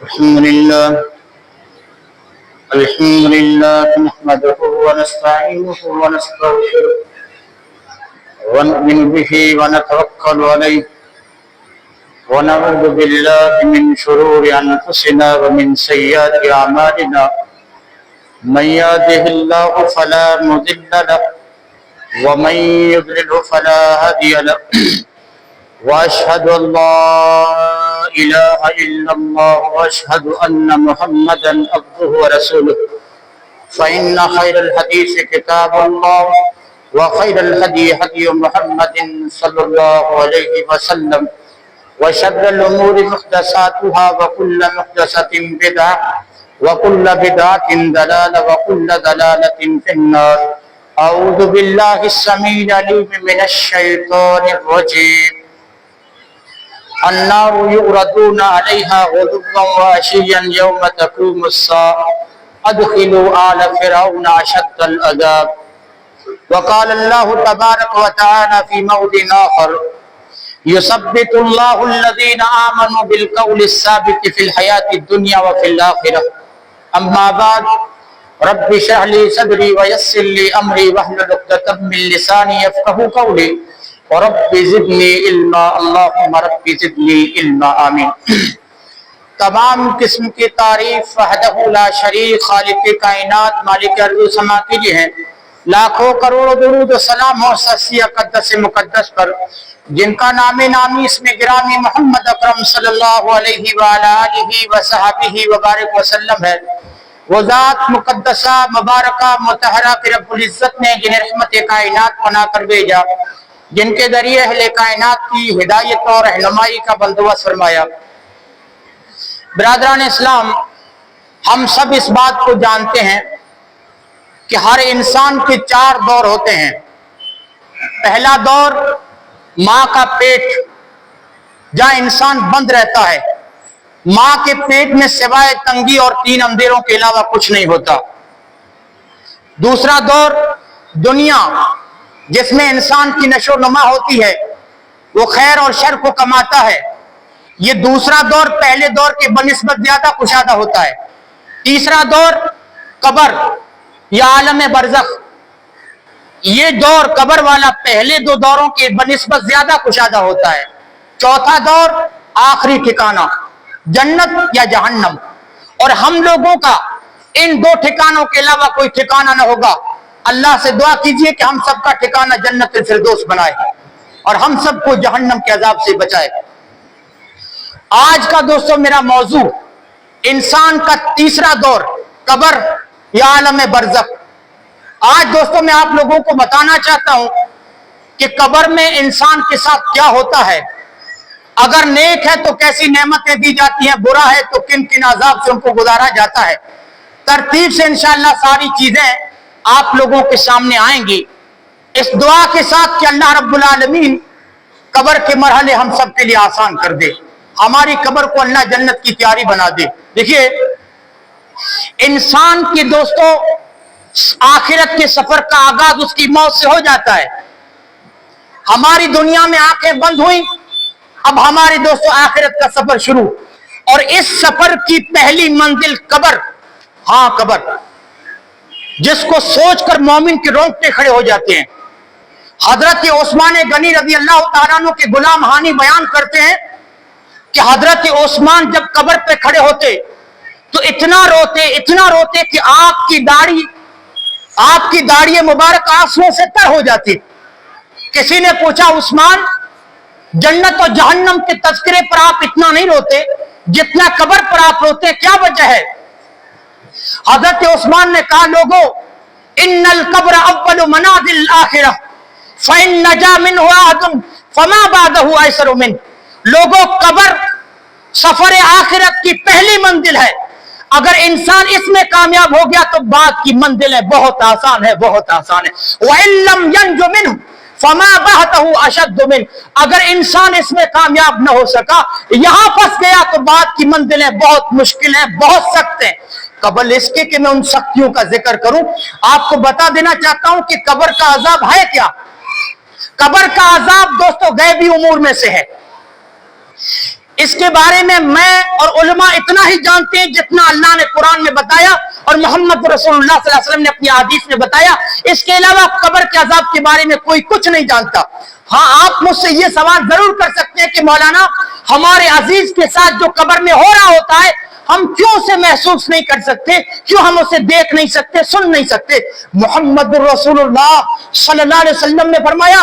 الحمد لله نحمده ونستعينه ونستغفره ونؤمن به ونتوكل عليه ونعوذ بالله من شرور أنفسنا ومن سيئات أعمالنا من يهده الله فلا مضل له ومن يضلل فلا هادي له وأشهد أن لا إله إلا الله وأشهد أن محمدا عبده ورسوله فإن خير الحديث كتاب الله وخير الهدي هدي محمد صلى الله عليه وسلم وشر الأمور محدثاتها وكل محدثة بدعة وكل بدعة ضلالة وكل ضلالة في النار. أعوذ بالله السميع العليم من الشيطان الرجيم. النار يعرضون عليها غدوا وعشيا يوم تقوم الساعة أدخلوا آل فرعون أشد العذاب. وقال الله تبارك وتعالى في موضع آخر يثبت الله الذين آمنوا بالقول الثابت في الحياة الدنيا وفي الآخرة. أما بعد رب اشرح لي صدري ويسر لي أمري واحلل عقدة من لساني يفقهوا قولي رب زدنی علما اللہم رب زدنی علما آمین. تمام قسم کی تعریف وحدہ لا شریک خالق کائنات مالک ارض و سما کے لیے ہیں. لاکھوں کروڑوں درود و سلام ہو سسی اقدس مقدس پر جن کا نام نامی اسم گرامی محمد اکرم صلی اللہ علیہ وآلہ وصحبہ وبارک وسلم ہے. وہ ذات مقدسہ مبارکہ مطہرہ کہ رب العزت نے جنہیں رحمت کائنات بنا کر بھیجا، جن کے ذریعے اہل کائنات کی ہدایت اور رہنمائی کا بندوبست فرمایا. برادران اسلام، ہم سب اس بات کو جانتے ہیں کہ ہر انسان کے 4 دور ہوتے ہیں. پہلا دور ماں کا پیٹ، جہاں انسان بند رہتا ہے. ماں کے پیٹ میں سوائے تنگی اور 3 اندھیروں کے علاوہ کچھ نہیں ہوتا. دوسرا دور دنیا، جس میں انسان کی نشو و نما ہوتی ہے، وہ خیر اور شر کو کماتا ہے. یہ دوسرا دور پہلے دور کے بنسبت زیادہ کشادہ ہوتا ہے. تیسرا دور قبر یا عالم برزخ، یہ دور قبر والا پہلے 2 دوروں کے بنسبت زیادہ کشادہ ہوتا ہے. چوتھا دور آخری ٹھکانہ جنت یا جہنم، اور ہم لوگوں کا ان 2 ٹھکانوں کے علاوہ کوئی ٹھکانہ نہ ہوگا. اللہ سے دعا کیجئے کہ ہم سب کا ٹھکانہ جنت الفردوس بنائے اور ہم سب کو جہنم کے عذاب سے بچائے. آج کا دوستو میرا موضوع انسان کا تیسرا دور قبر یا عالم برزخ. آج دوستو میں آپ لوگوں کو بتانا چاہتا ہوں کہ قبر میں انسان کے ساتھ کیا ہوتا ہے. اگر نیک ہے تو کیسی نعمتیں دی جاتی ہیں، برا ہے تو کن کن عذاب سے ان کو گزارا جاتا ہے. ترتیب سے انشاءاللہ ساری چیزیں آپ لوگوں کے سامنے آئیں گی، اس دعا کے ساتھ کہ اللہ رب العالمین قبر کے مرحلے ہم سب کے لیے آسان کر دے، ہماری قبر کو اللہ جنت کی تیاری بنا دے. دیکھیے، انسان کے دوستوں آخرت کے سفر کا آغاز اس کی موت سے ہو جاتا ہے. ہماری دنیا میں آنکھیں بند ہوئیں، اب ہمارے دوستوں آخرت کا سفر شروع، اور اس سفر کی پہلی منزل قبر. ہاں، قبر جس کو سوچ کر مومن کے رونگٹے کھڑے ہو جاتے ہیں. حضرت عثمان غنی رضی اللہ تعالیٰ عنہ کے غلام ہانی بیان کرتے ہیں کہ حضرت عثمان جب قبر پہ کھڑے ہوتے تو اتنا روتے کہ آپ کی داڑھی مبارک آنسوؤں سے تر ہو جاتی. کسی نے پوچھا، عثمان، جنت اور جہنم کے تذکرے پر آپ اتنا نہیں روتے جتنا قبر پر آپ روتے، کیا وجہ ہے؟ حضرت عثمان نے کہا، لوگو ان القبر اول منازل الاخرہ فان نجا منہ احد فما بعدہ ایسر منہ. لوگو، قبر سفر آخرت کی پہلی منزل ہے. اگر انسان اس میں کامیاب ہو گیا تو بعد کی منزلیں بہت آسان ہے. وَإِن لَّمْ يَنْجُ مِنْهُ فَمَا بَعْدَهُ أَشَدُّ مِنْهُ. اگر انسان اس میں کامیاب نہ ہو سکا، یہاں پھنس گیا، تو بعد کی منزلیں بہت مشکل ہیں، بہت سخت ہیں. قبل اس کے کہ میں ان سختیوں کا ذکر کروں، آپ کو بتا دینا چاہتا ہوں کہ قبر کا عذاب ہے کیا. قبر کا عذاب دوستو غیبی امور میں سے ہے. اس کے بارے میں اور علماء इतना ही जानते हैं जितना अल्लाह ने कुरान में बताया और मोहम्मद रसूलुल्लाह सल्लल्लाहु अलैहि वसल्लम ने अपनी हदीस में बताया। इसके अलावा कब्र के अजाब के बारे में कोई कुछ नहीं जानता। हाँ, आप मुझसे ये सवाल जरूर कर सकते हैं कि मौलाना, हमारे अजीज के साथ जो कब्र में हो रहा होता है हम क्यों उसे महसूस नहीं कर सकते, क्यों हम उसे देख नहीं सकते, सुन नहीं सकते? मोहम्मद रसूलुल्लाह सल्लल्लाहु अलैहि वसल्लम ने फरमाया,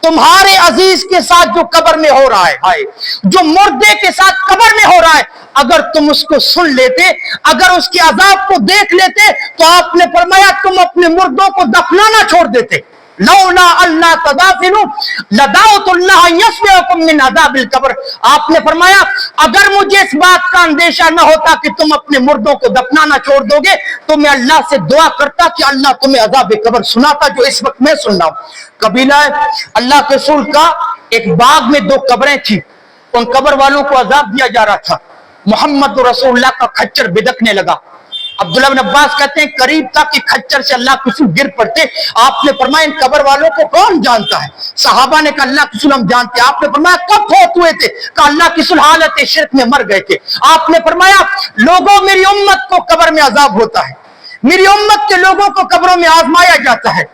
तुम्हारे अजीज के साथ जो कब्र में हो रहा है, जो मुर्दे के साथ कब्र में हो रहा है, अगर तुम उसको सुन लेते, अगर उसके अजाब को देख लेते, तो आपने फरमाया तुम अपने मुर्दों को दफनाना छोड़ देते। लौला अल्लाह तदाफिनु लदाउतुल्लाह यस्मिउकुम मिन अज़ाबिल कब्र। आपने फरमाया अगर मुझे इस बात का अंदेशा न होता कि तुम अपने मुर्दों को दफनाना छोड़ दोगे, तो मैं अल्लाह से दुआ करता कि अल्लाह तुम्हें अज़ाब कब्र सुनाता जो इस वक्त मैं सुन रहा हूं। कबीला अल्लाह के रसूल का एक बाग में 2 कब्रें थी, उन कब्र वालों को अज़ाब दिया जा रहा था। मोहम्मद रसूलुल्लाह का खच्चर बिदकने लगा। अब्दुल्लाह बिन अब्बास कहते हैं करीब था कि खच्चर से अल्लाह के रसूल गिर पड़ते। आपने फरमाया इन कब्र वालों को कौन जानता है? सहाबा ने कहा अल्लाह के रसूल हम जानते हैं। आपने फरमाया कब फौत हुए थे? कहा अल्लाह के रसूल हालत शिरक में मर गए थे। आपने फरमाया लोगों, मेरी उम्मत को कब्र में अजाब होता है, मेरी उम्मत के लोगों को कब्रों में आजमाया जाता है।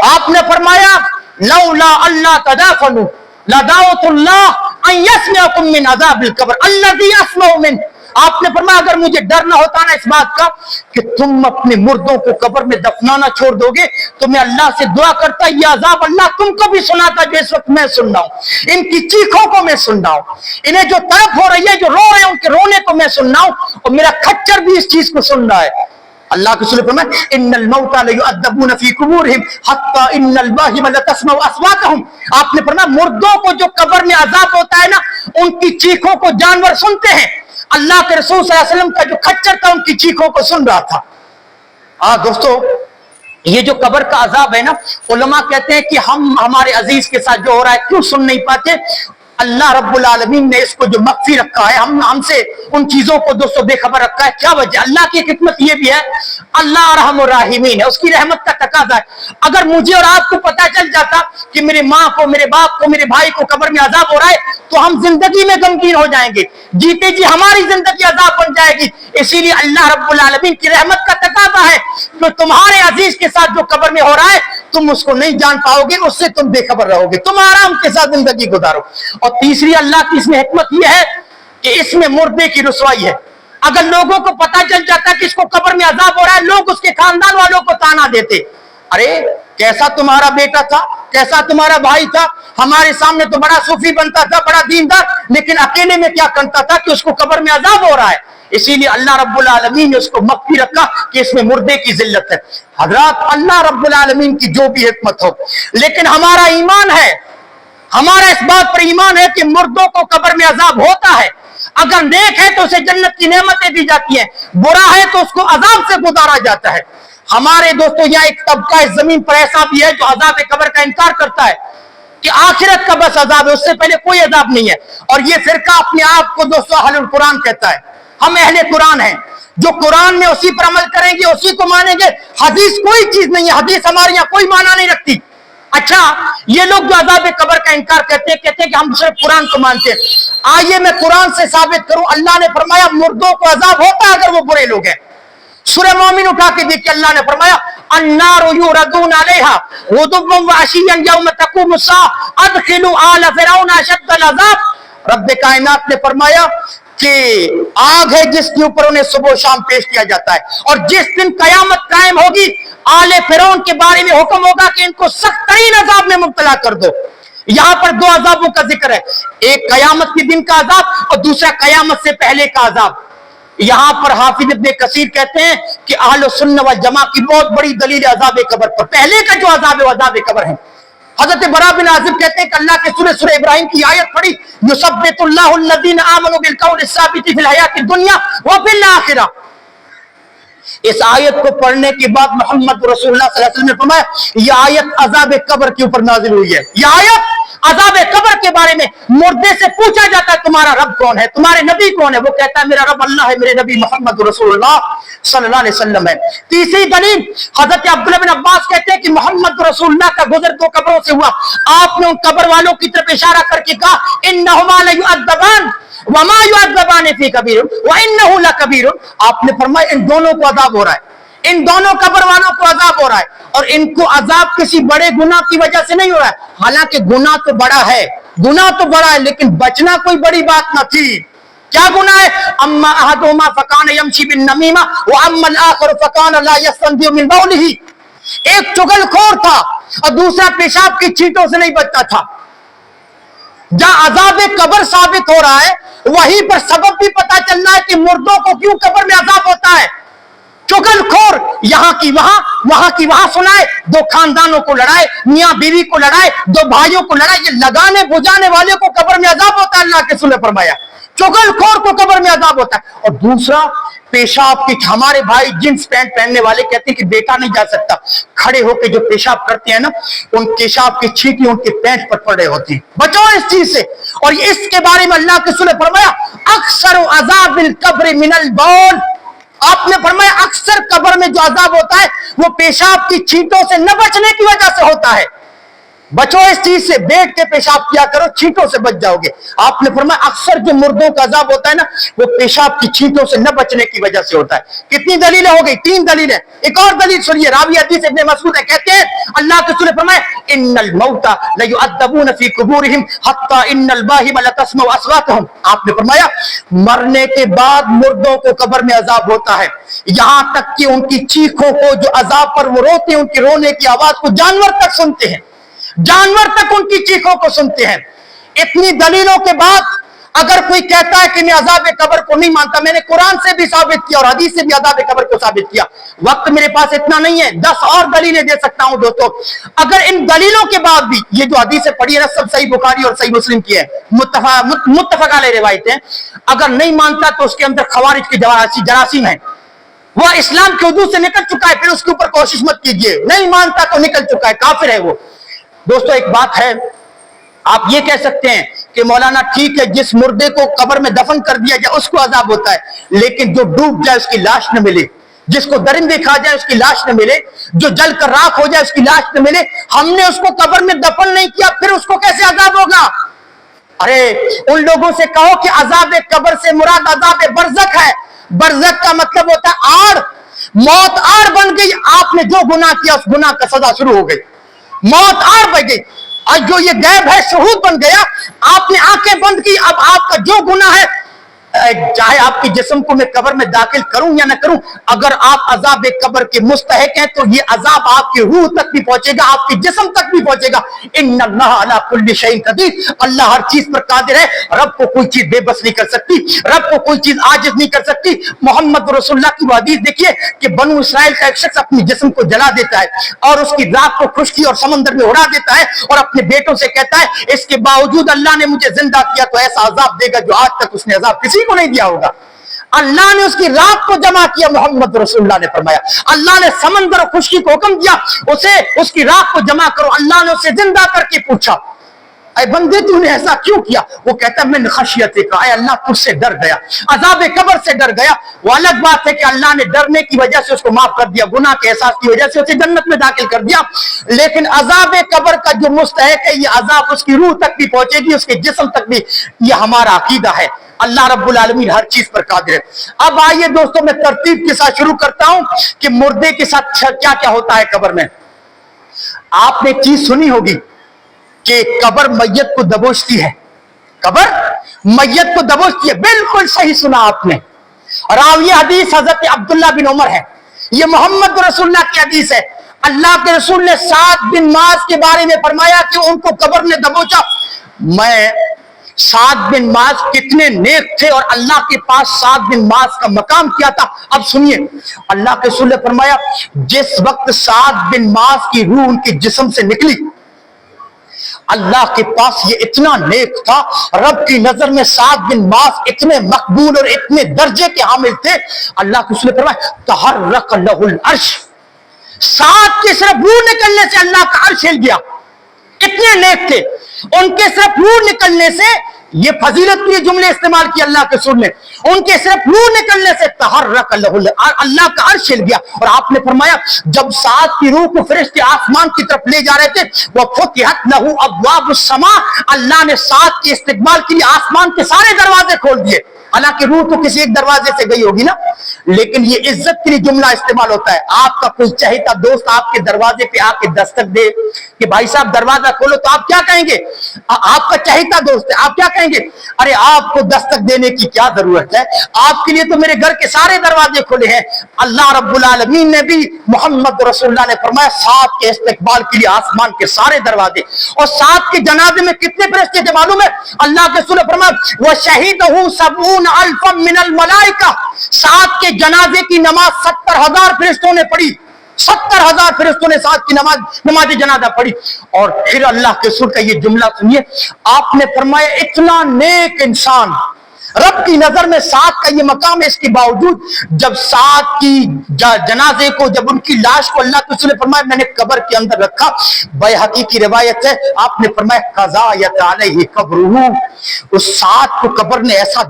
आपने फरमाया लौला अल्लाह तदाफनु लदाउतुल्लाह अन यस्मिउकुम मिन अज़ाबिल कब्र अल्लज़ी अस्मउ मिन। आपने फरमाया अगर मुझे डर ना होता ना इस बात का कि तुम अपने मुर्दों को कब्र में दफनाना छोड़ दोगे, तो मैं अल्लाह से दुआ करता ये अजाब अल्लाह तुमको भी सुनाता जो इस वक्त मैं सुन रहा हूं। इनकी चीखों को मैं सुन रहा हूं, इन्हें जो तड़प हो रही है, जो रो रहे हैं, उनके रोने को मैं सुन रहा हूं, और मेरा खच्चर भी इस चीज को सुन रहा है। अल्लाह के रसूल फरमाया इन्नल मौता लयुअद्दबून फी कुबूरिहिम हत्ता इन्नल वाहिम लतस्मउ अस्वातहुम। आपने फरमाया मुर्दों को जो कब्र में अजाब होता है ना, उनकी चीखों को जानवर सुनते हैं। अल्लाह के रसूल सल्लल्लाहु अलैहि वसल्लम का जो खच्चर था उनकी चीखों को सुन रहा था। दोस्तों, ये जो कब्र का अजाब है ना, उलमा कहते हैं कि हम हमारे अजीज के साथ जो हो रहा है क्यों सुन नहीं पाते? अल्लाह रब्बुल आलमीन ने इसको जो मख्फी रखा है, हमसे उन चीजों को दोस्तों बेखबर रखा है। क्या वजह? अल्लाह की एक हिकमत ये भी है, अल्लाह रहमुर राहिमीन है, उसकी रहमत का तकाजा है। अगर मुझे और आपको पता चल जाता कि मेरी माँ को, मेरे बाप को, मेरे भाई को कब्र में अजाब हो रहा है, तो हम जिंदगी में गमगीन हो जाएंगे, जीते जी हमारी जिंदगी अजाब बन जाएगी। इसीलिए अल्लाह रब्बुल आलमीन की रहमत का तकाजा है कि तुम्हारे अजीज के साथ जो कब्र में हो रहा है तुम उसको नहीं जान पाओगे, उससे तुम बेखबर रहोगे, तुम आराम के साथ जिंदगी गुजारो। और तीसरी अल्लाह की इसमें हिकमत यह है कि इसमें मुर्दे की रुसवाई है। अगर लोगों को पता चल जाता कि इसको कब्र में अजाब हो रहा है, लोग उसके खानदान वालों को ताना देते, अरे कैसा तुम्हारा बेटा था, कैसा तुम्हारा भाई था, हमारे सामने तो बड़ा सूफी बनता था, बड़ा दीनदार, लेकिन अकेले में क्या करता था कि उसको कब्र में अजाब हो रहा है। इसीलिए अल्लाह रब्बुल आलमीन ने उसको मख्फी रखा कि इसमें मुर्दे की जिल्लत है। हजरात, अल्लाह रब्बुल आलमीन की जो भी हिकमत हो, लेकिन हमारा ईमान है, हमारा इस बात पर ईमान है कि मुर्दों को कब्र में अजाब होता है। अगर नेक है तो उसे जन्नत की नेमतें दी जाती हैं, बुरा है तो उसको अजाब से गुजारा जाता है। हमारे दोस्तों यहाँ एक तबका इस जमीन पर ऐसा भी है जो अजाब कब्र का इनकार करता है कि आखिरत का बस अजाब है, उससे पहले कोई अजाब नहीं है। और ये फिरका अपने आप को दोस्तों अहलुल कुरान कहता है। हम अहले कुरान हैं, जो कुरान में उसी पर अमल करेंगे, उसी को मानेंगे। हदीस कोई चीज नहीं है, हदीस हमारे यहाँ कोई माना नहीं रखती। अच्छा, ये लोग जो अजाब कब्र का इनकार कहते हैं कि हम सिर्फ कुरान को मानते हैं। आइए मैं कुरान से साबित करूं। अल्लाह ने फरमाया मुर्दों को अजाब होता है अगर वो बुरे लोग हैं। सूरह मोमिन उठा के देखिए, अल्लाह ने फरमाया अन्नारु युरदून अलैहा गुदुव्वन व अशिय्यन यौम तक़ूमु अस्साअ अदखिलू आला फिरौन अशद्दल अज़ाब। रब्बे कायनात ने फरमाया कि आग है जिसके ऊपर उन्हें सुबह शाम पेश किया जाता है, और जिस दिन कयामत कायम होगी आले फिरौन के बारे में हुक्म होगा कि इनको सख्त तरीन अजाब में मुब्तला कर दो। यहां पर 2 अजाबों का जिक्र है, एक कयामत के दिन का अजाब और दूसरा कयामत से पहले का अजाब। यहां पर हाफिज इब्ने कसीर कहते हैं कि अहले सुन्नत वल जमा की बहुत बड़ी दलील अजाब कब्र पर। पहले का जो अजाब है वो अजाब कब्र है। हजरत बरा बिन आजिब कहते हैं कि अल्लाह के सूरह इब्राहिम की आयत पढ़ी, युसब्बितुल्लाहु अल्लज़ीना आमनू बिल कौलि साबिति फिल हयातिद दुनिया व फिल आखिरह। इस आयत को पढ़ने के बाद मोहम्मद रसूलुल्लाह सल्लल्लाहु अलैहि वसल्लम ने फरमाया यह आयत अजाब कब्र के ऊपर नाजिल हुई है। यह आयत अजाब कब्र के बारे में मुर्दे से पूछा जाता है तुम्हारा रब कौन है, तुम्हारे नबी कौन है, वो कहता है मेरा रब अल्लाह है, मेरे नबी मोहम्मद रसूलुल्लाह सल्लल्लाहु अलैहि वसल्लम है। तीसरी दलील हजरत अब्दुल्लाह बिन अब्बास कहते हैं कि मोहम्मद रसूलुल्लाह का गुजर दो कब्रों से हुआ, आपने उन कब्र वालों की तरफ इशारा करके कहा इन्नहुमा लयुअद्दबान वमा युअद्दबान फी कबीर व इन्नहु लकबीर, आपने फरमाया इन दोनों को अजाब हो रहा है, इन दोनों कब्र वालों को अजाब हो रहा है, और इनको अजाब किसी बड़े गुनाह की वजह से नहीं हो रहा है। हालांकि गुनाह तो बड़ा है, गुनाह तो बड़ा है, लेकिन बचना कोई बड़ी बात न थी। क्या गुनाह है? अम्मा अहदुमा फकान यमशी बिन नमीमा व अम्मा आखर फकान ला यस्तंदिउ मिन बौलिही, एक चुगलखोर था और दूसरा पेशाब की छींटों से नहीं बचता था। जहां अजाब कब्र साबित हो रहा है वहीं पर सबब भी पता चलना है कि मुर्दों को क्यों कब्र में अजाब होता है। चुगलखोर यहां की वहां की वहां सुनाए, दो खानदानों को लड़ाए, मियां बीवी को लड़ाए, दो भाइयों को लड़ाए, ये लगाने बुझाने वाले को कब्र में अजाब होता है। अल्लाह के रसूल ने फरमाया चुगलखोर को कब्र में अजाब होता है। और दूसरा पेशाब की, हमारे भाई जींस पैंट पहनने वाले कहते हैं कि देखा नहीं जा सकता, खड़े होकर जो पेशाब करते हैं ना, उन पेशाब की छींटी उनके पैंट पर पड़ रहे होती है। बचाओ इस चीज से। और इसके बारे में अल्लाह के रसूल ने फरमाया अक्सर अजाबिल कब्र मिनल बौल, आपने फरमाया अक्सर कब्र में जो अजाब होता है वो पेशाब की छींटों से न बचने की वजह से होता है। बचो इस चीज से, बैठ के पेशाब किया करो, छींटों से बच जाओगे। आपने फरमाया अक्सर जो मुर्दों का अजाब होता है ना, वो पेशाब की छींटों से न बचने की वजह से होता है। कितनी दलीलें हो गई? 3 दलीलें। एक और दलील सुनिए, रावी हदीस इब्ने मसऊद कहते हैं अल्लाह के रसूल ने फरमाया इन्नल मौता लयुअद्दबून फी कुबूरिहिम हत्ता इन्नल बाहिम लतस्मउ अस्वातहुम, आपने फरमाया मरने के बाद मुर्दों को कब्र में अजाब होता है, यहां तक कि उनकी चीखों को, जो अजाब पर वो रोते हैं, उनकी रोने की आवाज को जानवर तक सुनते हैं, जानवर तक उनकी चीखों को सुनते हैं। इतनी दलीलों के बाद अगर कोई कहता है कि मैं अजाब कब्र को नहीं मानता, मैंने कुरान से भी साबित किया और हदीस से भी अजाब कब्र को साबित किया। वक्त मेरे पास इतना नहीं है, 10 और दलीलें दे सकता हूं दोस्तों। अगर इन दलीलों के बाद भी ये जो हदीसें पढ़ी है ना, सब सही बुखारी और सही मुस्लिम की है, मुत्तफक अलैह रिवायतें, अगर नहीं मानता तो उसके अंदर खवारिज की जरासीम है, वह इस्लाम के हुदूद से निकल चुका है, फिर उसके ऊपर कोशिश मत कीजिए। नहीं मानता तो निकल चुका है, काफिर है वो। दोस्तों एक बात है, आप ये कह सकते हैं कि मौलाना ठीक है, जिस मुर्दे को कब्र में दफन कर दिया जाए उसको अजाब होता है, लेकिन जो डूब जाए उसकी लाश न मिले, जिसको दरिंदे खा जाए उसकी लाश न मिले, जो जल कर राख हो जाए उसकी लाश न मिले, हमने उसको कब्र में दफन नहीं किया, फिर उसको कैसे अजाब होगा? अरे उन लोगों से कहो कि अजाब कब्र से मुराद अजाब बरज़ख है। बरज़ख का मतलब होता है आड़, मौत आड़ बन गई, आपने जो गुनाह किया उस गुनाह का सजा शुरू हो गई, मौत आड़ बन गई। और जो ये गैब है शहूद बन गया, आपने आंखें बंद की, अब आपका जो गुनाह है, चाहे आपकी जिस्म को मैं कब्र में दाखिल करूं या ना करूं, अगर आप अजाब कब्र के मुस्तहिक हैं तो ये अजाब आपकी रूह तक भी पहुंचेगा, आपकी जिस्म तक भी पहुंचेगा। इन्नल्लाह अला कुल्ली शैइन कदीर, अल्लाह हर चीज पर कादिर है। रब को कोई चीज बेबस नहीं कर सकती, रब को कोई चीज आजिज नहीं कर सकती। मोहम्मद रसूलुल्लाह की हदीस देखिए कि बनु इसराइल का एक शख्स अपनी जिस्म को जला देता है और उसकी राख को खुश्की और समंदर में उड़ा देता है और अपने बेटों से कहता है इसके बावजूद अल्लाह ने मुझे जिंदा किया तो ऐसा अजाब देगा जो आज तक उसने अजाब किसी को नहीं दिया होगा। अल्लाह ने उसकी राख को जमा किया, मोहम्मद रसूलुल्लाह ने फरमाया। अल्लाह ने समंदर और खुश्की को हुक्म दिया उसे उसकी राख को जमा करो। अल्लाह ने उसे जिंदा करके पूछा ऐ बंदे तूने ऐसा क्यों किया? वो कहता है मैं खशियते का, ऐ अल्लाह तुझसे डर गया, अजाब कब्र से डर गया। वो अलग बात है कि अल्लाह ने डरने की वजह से उसको माफ कर दिया, गुनाह के एहसास की वजह से उसे जन्नत में दाखिल कर दिया, लेकिन अजाब कब्र का जो मुस्तहिक है ये अजाब उसकी रूह तक भी पहुंचेगी, उसके जिस्म तक भी। ये हमारा अकीदा है। अल्लाह रब्बुल आलमीन हर चीज पर कादिर है। अब आइए दोस्तों मैं तरतीब के साथ शुरू करता हूं कि मुर्दे के साथ क्या क्या होता है कब्र में। आपने एक चीज सुनी होगी कि कब्र मैयत को दबोचती है, कब्र मैयत को दबोचती है, बिल्कुल सही सुना आपने। रावी हदीस हजरत अब्दुल्लाह बिन उमर है, ये मोहम्मद रसूलुल्लाह की हदीस है। अल्लाह के रसूल ने साद बिन माज के बारे में फरमाया कि उनको कब्र ने दबोचा। मैं साद बिन माज कितने नेक थे और अल्लाह के पास साद बिन माज का मकाम किया था। अब सुनिए, अल्लाह के रसूल ने फरमाया जिस वक्त साद बिन माज की रूह उनके जिस्म से निकली, अल्लाह के पास ये इतना नेक था, रब की नजर में साद बिन माज इतने मकबूल और इतने दर्जे के हामिल थे। अल्लाह के रसूल ने फरमाया तहर्रक लहुल अर्श, साद की सिर्फ रूह निकलने से अल्लाह का अर्श हिल गया, इतने नेक थे। उनके सिर्फ नूर निकलने से, ये फजीलत के जुमले इस्तेमाल किए अल्लाह के रसूल ने, उनके सिर्फ नूर निकलने से तहर्रक अल्लाह का अर्श हिल गया। और आपने फरमाया जब सात की रूह को फरिश्ते आसमान की तरफ ले जा रहे थे, वह फुतिहत लहू अब्वाबुस समा, अल्लाह ने सात के इस्तिकबाल के लिए आसमान के सारे दरवाजे खोल दिए। हालांकि रूह तो किसी एक दरवाजे से गई होगी ना, लेकिन ये इज्जत के लिए जुमला इस्तेमाल होता है। आपका कोई चाहता दोस्त आपके दरवाजे पे आके दस्तक दे कि भाई साहब दरवाजा खोलो, तो आप क्या कहेंगे? आपका चाहता दोस्त है, आप क्या कहेंगे? अरे आपको दस्तक देने की क्या जरूरत है, आपके लिए तो मेरे घर के सारे दरवाजे खुले हैं। अल्लाह रब्बुल आलमीन ने भी, मोहम्मद रसूलुल्लाह ने फरमाया सात के इस्तिकबाल के लिए आसमान के सारे दरवाजे। और सात के जनाजे में कितने फरिश्ते थे मालूम है? अल्लाह के रसूल ने फरमाया वह शहीदहू सबून अल्फम मिनल मलाइका, सात के जनाजे की नमाज 70,000 फरिश्तों ने पढ़ी। 70,000 फरिश्तों ने सात की नमाज जनाजा पढ़ी। और फिर अल्लाह के रसूल का ये जुमला सुनिए, आपने फरमाया इतना नेक इंसान, रब की नजर में सात का ये मकाम है, इसके बावजूद जब सात की जनाजे को, जब उनकी लाश को अल्लाह के रसूल ने फरमाया मैंने कब्र के अंदर रखा, बैहकी की रिवायत है, आपने फरमाया कज़ायत अलैहि कब्रुहु, उस सात को कब्र ने ऐसा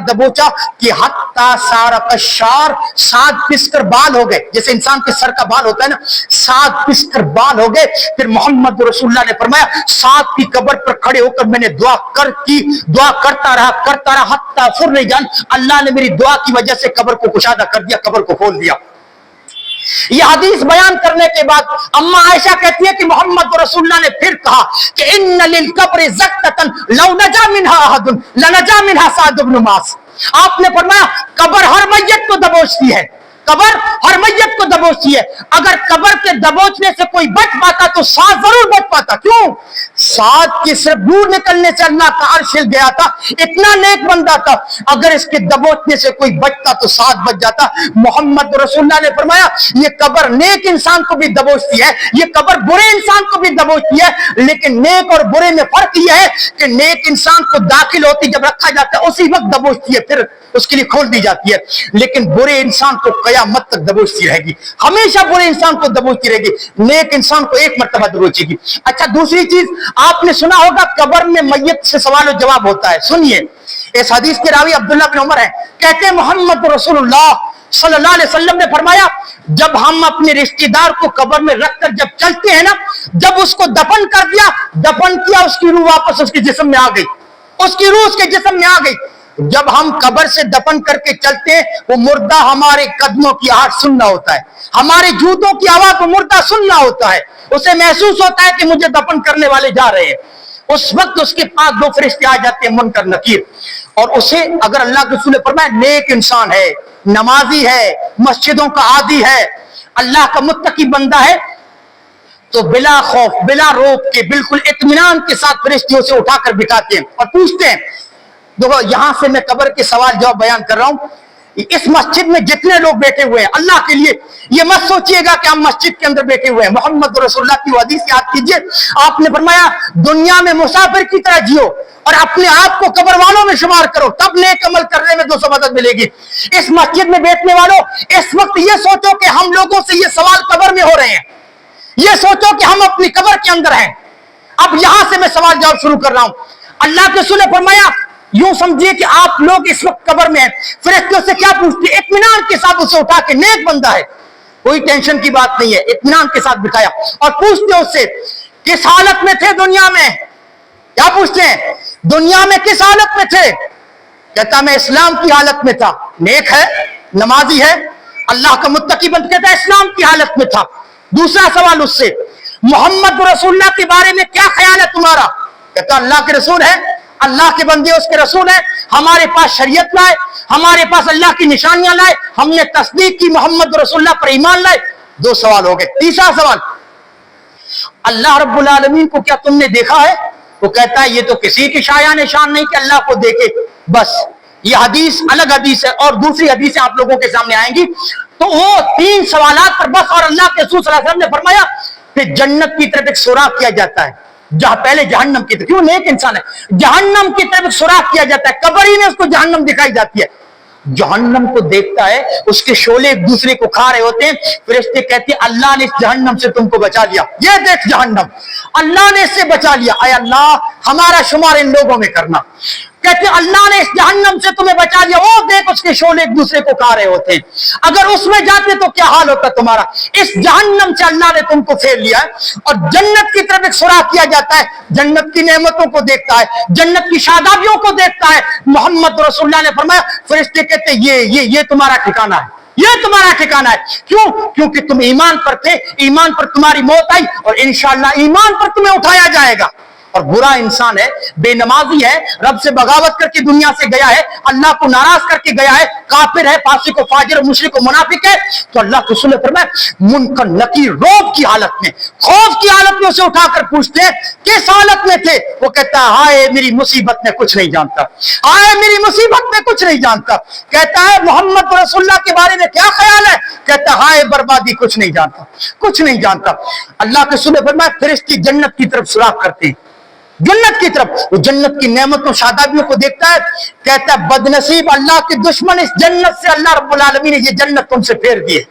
दबोचा कि हत्ता सारा कशार, सात पिसकर बाल हो गए, जैसे इंसान के सर का बाल होता है ना, सात पिसकर बाल हो गए। फिर मोहम्मद रसूलुल्लाह ने फरमाया सात की कब्र पर खड़े होकर मैंने दुआ करता रहा हत्ता फुर्रिजान, अल्लाह ने मेरी दुआ की वजह से कब्र को कुशादा कर दिया, कब्र को खोल दिया। यह हदीस बयान करने के बाद अम्मा आयशा कहती है कि मोहम्मद रसूलुल्लाह ने फिर कहा कि इन्ना लिल कब्रि ज़क्ततन लौ नजा मिनहा अहदुन लनजा मिनहा सअद इब्न मुआज़। आपने फरमाया कब्र हर मैयत को दबोचती है, कब्र हर मैयत को दबोचती है। अगर कब्र के दबोचने से कोई बच पाता तो सात जरूर बच पाता। क्यों? सात के सिर्फ दूर निकलने से अल्लाह का अर्श हिल गया था, इतना नेक बंदा था। अगर इसके दबोचने से कोई बचता तो सात बच जाता। मोहम्मद रसूलुल्लाह ने फरमाया ये कब्र नेक इंसान को भी दबोचती है, ये कब्र बुरे इंसान को भी दबोचती है, लेकिन नेक और बुरे में फर्क यह है कि नेक इंसान को दाखिल होती जब रखा जाता है उसी वक्त दबोचती है, फिर उसके लिए खोल दी जाती है, लेकिन बुरे इंसान को कयामत तक दबोचती रहेगी, हमेशा बुरे इंसान को दबोचती रहेगी, नेक इंसान को एक मर्तबा दबोचेगी। अच्छा, दूसरी चीज आपने सुना होगा कब्र में मैयत से सवाल और जवाब होता है। सुनिए, इस हदीस के रावी अब्दुल्लाह बिन उमर है, कहते हैं मोहम्मद रसूलुल्लाह सल्लल्लाहु अलैहि वसल्लम ने फरमाया जब हम अपने रिश्तेदार को कब्र में रखकर जब चलते हैं ना, जब उसको दफन कर दिया, दफन किया, उसकी रूह वापस उसके जिस्म में आ गई, उसकी रूह उसके जिस्म में आ गई। जब हम कब्र से दफन करके चलते हैं वो मुर्दा हमारे कदमों की आहट सुनना होता है, हमारे जूतों की आवाज वो मुर्दा सुनना होता है, उसे महसूस होता है कि मुझे दफन करने वाले जा रहे हैं। उस वक्त उसके पास दो फरिश्ते आ जाते हैं, मुनकर नकीर, और उसे अगर अल्लाह के रसूल ने फरमाया नेक इंसान है, नमाजी है, मस्जिदों का आदी है, अल्लाह का मुत्तकी बंदा है, तो बिला खौफ बिला रोक के बिल्कुल इत्मीनान के साथ फरिश्ते उसे उठाकर बिठाते हैं और पूछते हैं। देखो यहां से मैं कब्र के सवाल जवाब बयान कर रहा हूं। इस मस्जिद में जितने लोग बैठे हुए हैं अल्लाह के लिए, ये मत सोचिएगा कि हम मस्जिद के अंदर बैठे हुए हैं। मोहम्मद रसूलुल्लाह की हदीस याद कीजिए, आपने फरमाया दुनिया में मुसाफिर की तरह जियो और अपने आप को कब्र वालों में शुमार करो, तब नेक अमल करने में 200 मदद मिलेगी। इस मस्जिद में बैठने वालों, इस वक्त ये सोचो कि हम लोगों से ये सवाल कब्र में हो रहे हैं, ये सोचो कि हम अपनी कब्र के अंदर हैं। अब यहां से मैं सवाल जवाब शुरू कर रहा हूं। अल्लाह के रसूल ने फरमाया यूं समझिए कि आप लोग इस वक्त कब्र में हैं, फरिश्ते उससे क्या पूछते? इत्मीनान के साथ उसे उठा के, नेक बंदा है, कोई टेंशन की बात नहीं है, इत्मीनान के साथ बिठाया और पूछते उससे किस हालत में थे दुनिया में। क्या पूछते हैं? दुनिया में किस हालत में थे? कहता मैं इस्लाम की हालत में था। नेक है, नमाजी है, अल्लाह का मुत्तकी बंदा, कहता है इस्लाम की हालत में था। दूसरा सवाल उससे मोहम्मद रसूलुल्लाह के बारे में क्या ख्याल है तुम्हारा? कहता अल्लाह के रसूल है, अल्लाह के बंदे उसके रसूल है, हमारे पास शरीयत लाए, हमारे पास अल्लाह की निशानियां लाए, हमने तस्दीक की, मोहम्मद रसूलुल्लाह पर ईमान लाए। दो सवाल हो गए। तीसरा सवाल, अल्लाह रब्बुल आलमीन को क्या तुमने देखा है? वो कहता है ये तो किसी की शाया निशान नहीं कि अल्लाह को देखे। बस ये हदीस अलग हदीस है और दूसरी हदीसें आप लोगों के सामने आएंगी। तो वो तीन सवालात पर बस, और अल्लाह के रसूल सल्लल्लाहु अलैहि वसल्लम ने फरमाया फिर जन्नत की तरफ एक सुराख किया जाता है, जहां पहले जहन्नम की तरफ, क्यों नेक इंसान है, जहन्नम की तरफ सुराख किया जाता है, कब्र ही ने उसको जहन्नम दिखाई जाती है। जहन्नम को देखता है, उसके शोले एक दूसरे को खा रहे होते हैं। फरिश्ते कहते हैं अल्लाह ने इस जहन्नम से तुमको बचा लिया, ये देख जहन्नम, अल्लाह ने इससे बचा लिया, आय अल्लाह हमारा शुमार इन लोगों में करना। कहते अल्लाह ने इस जहन्नम से तुम्हें बचा लिया, वो देख उसके शोले एक दूसरे को खा रहे होते हैं, अगर उसमें जाते तो क्या हाल होता तुम्हारा। इस जहन्नम से अल्लाह ने तुमको फेर लिया है। और जन्नत की तरफ एक सुराग किया जाता है, जन्नत की नेमतों को देखता है, जन्नत की शादाबियों को देखता है। मोहम्मद रसूलुल्लाह ने फरमाया, फरिश्ते कहते ये तुम्हारा ठिकाना है, ये तुम्हारा ठिकाना है। क्यों? क्योंकि तुम ईमान पर थे, ईमान पर तुम्हारी मौत आई और इंशाअल्लाह ईमान पर तुम्हें उठाया जाएगा। और बुरा इंसान है, बेनमाजी है, रब से बगावत करके दुनिया से गया है, अल्लाह को नाराज करके गया है, काफिर है, फासिक व फाजिर, मुशरिक व मुनाफिक है, तो अल्लाह के रसूल फरमाए मुनकर नकीर रौब की हालत में, खौफ की हालत में उसे उठाकर पूछते हैं किस हालत में थे। वो कहता है हाय मेरी मुसीबत में कुछ नहीं जानता, हाय मेरी मुसीबत में कुछ नहीं जानता। कहता है मोहम्मद रसूलुल्लाह के बारे में क्या ख्याल है? कहता है हाय बर्बादी, कुछ नहीं जानता, कुछ नहीं जानता। अल्लाह के रसूल फरमाए फिरिश्ते जन्नत की तरफ सुराग करते हैं, जन्नत की तरफ, वो जन्नत की नेमतों शादाबियों को देखता है, कहता है बदनसीब अल्लाह के दुश्मन, इस जन्नत से अल्लाह रब्बुल आलमीन ने ये जन्नत तुमसे फेर दी है,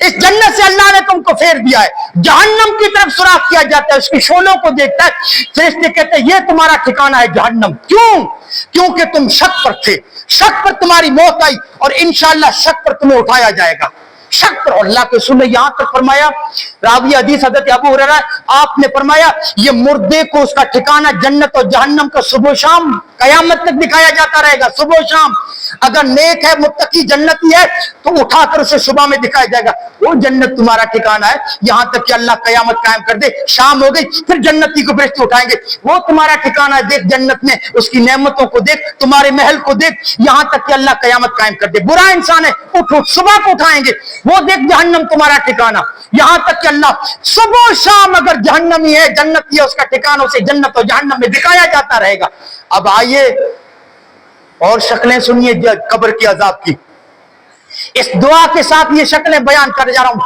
इस जन्नत से अल्लाह ने तुमको फेर दिया है। जहन्नम की तरफ सुराग किया जाता है, उसकी शोलों को देखता है, फरिश्ते कहते हैं ये तुम्हारा ठिकाना है जहन्नम। क्यों? क्योंकि तुम शक पर थे, शक पर तुम्हारी मौत आई और इंशाअल्लाह शक पर तुम्हें उठाया जाएगा, शक पर। अल्लाह के रसूल ने यहां तक फरमाया, रावी हदीस हज़रत अबू हुरैरा, आपने फरमाया ये मुर्दे को उसका ठिकाना जन्नत और जहन्नम का सुबह शाम कयामत तक दिखाया जाता रहेगा, सुबह शाम। अगर नेक है, मुत्तकी, जन्नती है तो उठाकर उसे सुबह में दिखाया जाएगा, वो जन्नत तुम्हारा ठिकाना है, यहां तक कि अल्लाह कयामत कायम कर दे, शाम हो गई फिर जन्नती को फरिश्ते उठाएंगे, वो तुम्हारा ठिकाना है, देख जन्नत में उसकी नेमतों को देख, तुम्हारे महल को देख, यहां तक कि अल्लाह कयामत कायम कर दे। बुरा इंसान है, उठ सुबह को उठाएंगे, वो देख जहन्नम तुम्हारा ठिकाना, यहां तक कि अल्लाह सुबह शाम अगर जहन्नमी है, जन्नती है, उसका ठिकाना उसे जन्नत और जहन्नम में दिखाया जाता रहेगा। अब आइए और शक्लें सुनिए कब्र की अजाब की। इस दुआ के साथ ये शक्लें बयान कर जा रहा हूं,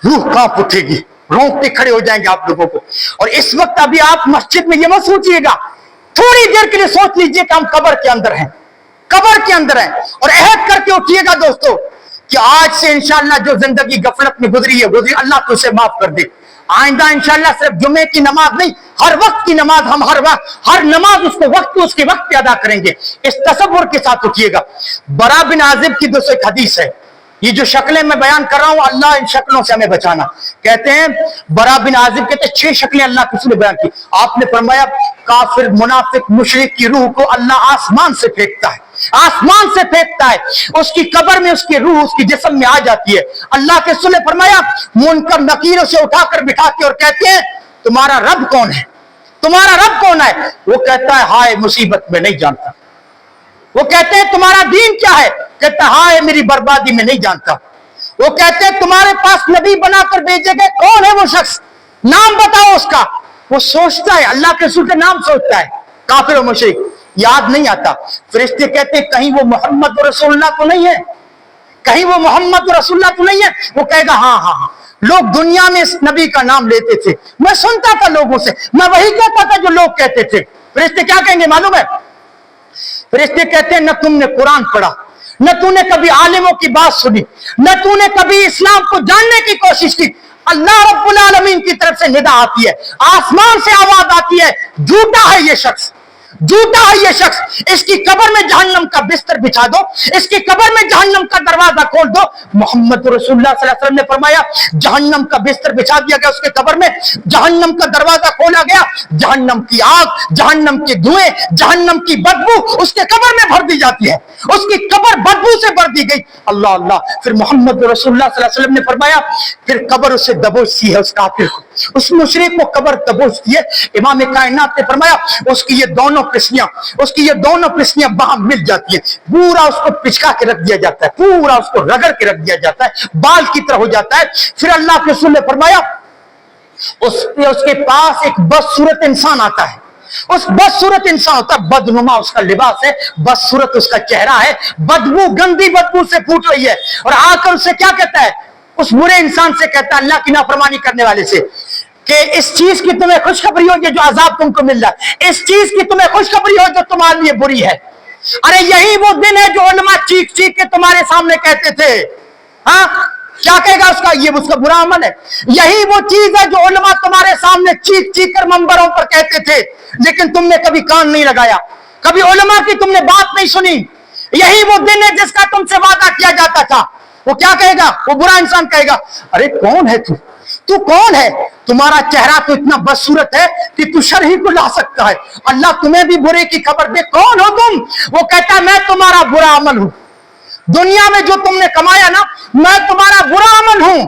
रूह कांप उठेगी, रोंगटे खड़े हो जाएंगे आप लोगों को। और इस वक्त अभी आप मस्जिद में ये मत सोचिएगा, थोड़ी देर के लिए सोच लीजिए कि हम कब्र के अंदर हैं, कब्र के अंदर हैं, और अहद करके उठिएगा दोस्तों कि आज से इंशाअल्लाह जो जिंदगी गफलत में गुजरी है, अल्लाह तो उसे माफ कर दे। आइंदा इंशाअल्लाह सिर्फ जुमे की नमाज नहीं, हर वक्त की नमाज हम हर नमाज उसको उसके वक्त पे अदा करेंगे, इस तसव्वुर के साथ उठिएगा। बरा बिन आजिब की दोस्तों एक हदीस है, ये जो शक्लें मैं बयान कर रहा हूं अल्लाह इन शक्लों से हमें बचाना। कहते हैं बरा बिन आजिब कहते हैं 6 शक्लें अल्लाह किसी ने बयान की। आपने फरमाया काफिर, मुनाफिक, मुशरिक की रूह को अल्लाह आसमान से फेंकता है, आसमान से फेंकता है, उसकी कब्र में उसकी रूह उसकी जिस्म में आ जाती है। अल्लाह के रसूल ने फरमाया मुनकर नकीर उसे उठाकर बिठाते और कहते हैं तुम्हारा रब कौन है, तुम्हारा रब कौन है? वो कहता है हाय मुसीबत में नहीं जानता। वो कहते हैं तुम्हारा दीन क्या है? कहता है हाय मेरी बर्बादी में नहीं जानता। वो कहते हैं तुम्हारे पास नबी बनाकर भेजे गए, कौन है वो शख्स, नाम बताओ उसका। वो सोचता है, अल्लाह के रसूल का नाम सोचता है, काफिर और मुशरिक याद नहीं आता। फरिश्ते कहते हैं कहीं वो मोहम्मद रसूलुल्लाह तो नहीं है, कहीं वो मोहम्मद रसूलुल्लाह तो नहीं है। वो कहेगा हाँ हाँ हाँ, लोग दुनिया में इस नबी का नाम लेते थे, मैं सुनता था लोगों से, मैं वही कहता था जो लोग कहते थे। फरिश्ते क्या कहेंगे मालूम है? फरिश्ते कहते हैं न तुमने कुरान पढ़ा, न तूने कभी आलिमों की बात सुनी, न तूने कभी इस्लाम को जानने की कोशिश की। अल्लाह रब्बुल आलमीन की तरफ से निदा आती है, आसमान से आवाज आती है, झूठा है ये शख्स, झूठा है ये शख्स, इसकी कब्र में जहन्नम का बिस्तर बिछा दो, इसकी कब्र में जहन्नम का दरवाजा खोल दो। मोहम्मद रसूलुल्लाह सल्लल्लाहु अलैहि वसल्लम ने फरमाया जहन्नम का बिस्तर बिछा दिया गया उसके कब्र में, जहन्नम का दरवाजा खोला गया, जहन्नम की आग, जहन्नम के धुएं, जहन्नम की बदबू उसके कब्र में भर दी जाती है, उसकी कब्र बदबू से भर दी गई। अल्लाह अल्लाह। फिर मोहम्मद रसूलुल्लाह सल्लल्लाहु अलैहि वसल्लम ने फरमाया फिर कब्र उसे दबोचती है, उस काफिर को, उस मुशरिक को कब्र दबोचती है। इमाम कायनात ने फरमाया उसकी ये दोनों पिस्लियां वहां मिल जाती है, पूरा उसको पिचका के रख दिया जाता है, पूरा उसको रगड़ के रख दिया जाता है, बाल की तरह हो जाता है। फिर अल्लाह के रसूल ने फरमाया उसके पास एक बदसूरत इंसान आता है, उस बदसूरत इंसान होता है, बदनुमा उसका लिबास है, बदसूरत उसका चेहरा है, बदबू गंदी बदबू से फूट रही है, और आकर उससे क्या कहता है, उस बुरे इंसान से कहता है, अल्लाह की नाफरमानी करने वाले से, कि इस चीज की तुम्हें खुशखबरी हो जो अजाब तुमको मिल रहा है, इस चीज की तुम्हें खुशखबरी हो जो तुम्हारे लिए बुरी है, अरे यही वो दिन है जो उलमा चीख चीख के तुम्हारे सामने कहते थे। हाँ, क्या कहेगा उसका, ये उसका बुरा अमल है। यही वो चीज है जो उलमा तुम्हारे सामने चीख चीख कर मंबरों पर कहते थे, लेकिन तुमने कभी कान नहीं लगाया, कभी उलमा की तुमने बात नहीं सुनी। यही वो दिन है जिसका तुमसे वादा किया जाता था। वो क्या कहेगा, वो बुरा इंसान कहेगा, अरे कौन है तू, तू कौन है, तुम्हारा चेहरा तो इतना बदसूरत है कि तू शर ही को ला सकता है, अल्लाह तुम्हें भी बुरे की खबर दे, कौन हो तुम। वो कहता है मैं तुम्हारा बुरा अमल हूं, दुनिया में जो तुमने कमाया ना, मैं तुम्हारा बुरा अमल हूं।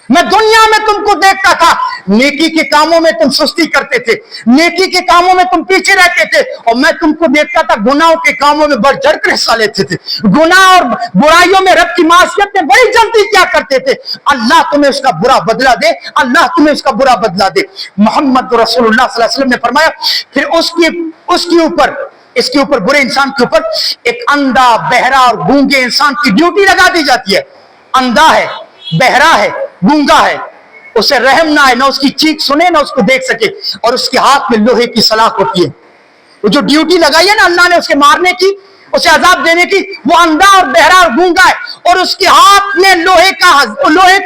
मैं दुनिया में तुमको देखता था, नेकी के कामों में तुम सुस्ती करते थे, नेकी के कामों में तुम पीछे रहते थे, और मैं तुमको देखता था गुनाहों के कामों में बढ़ चढ़ कर हिस्सा लेते थे, गुनाह और बुराइयों में रब की मासियत में बड़ी जल्दी क्या करते थे। अल्लाह तुम्हें उसका बुरा बदला दे, अल्लाह तुम्हें उसका बुरा बदला दे। मोहम्मद रसूलुल्लाह सल्लल्लाहु अलैहि वसल्लम ने फरमाया, फिर उसके ऊपर, इसके ऊपर, बुरे इंसान के ऊपर एक अंधा, बहरा और गूंगे इंसान की ड्यूटी लगा दी जाती है। अंधा है, बहरा है, गूंगा है, उसे रहम ना है, ना उसकी चीख सुने ना उसको देख सके, और उसके हाथ में लोहे की सलाख होती है। वो जो ड्यूटी लगाई है ना अल्लाह ने उसके मारने की, उसे अजाब देने की, वो अंधा और बहरा और गूंगा है, और उसके हाथ में लोहे का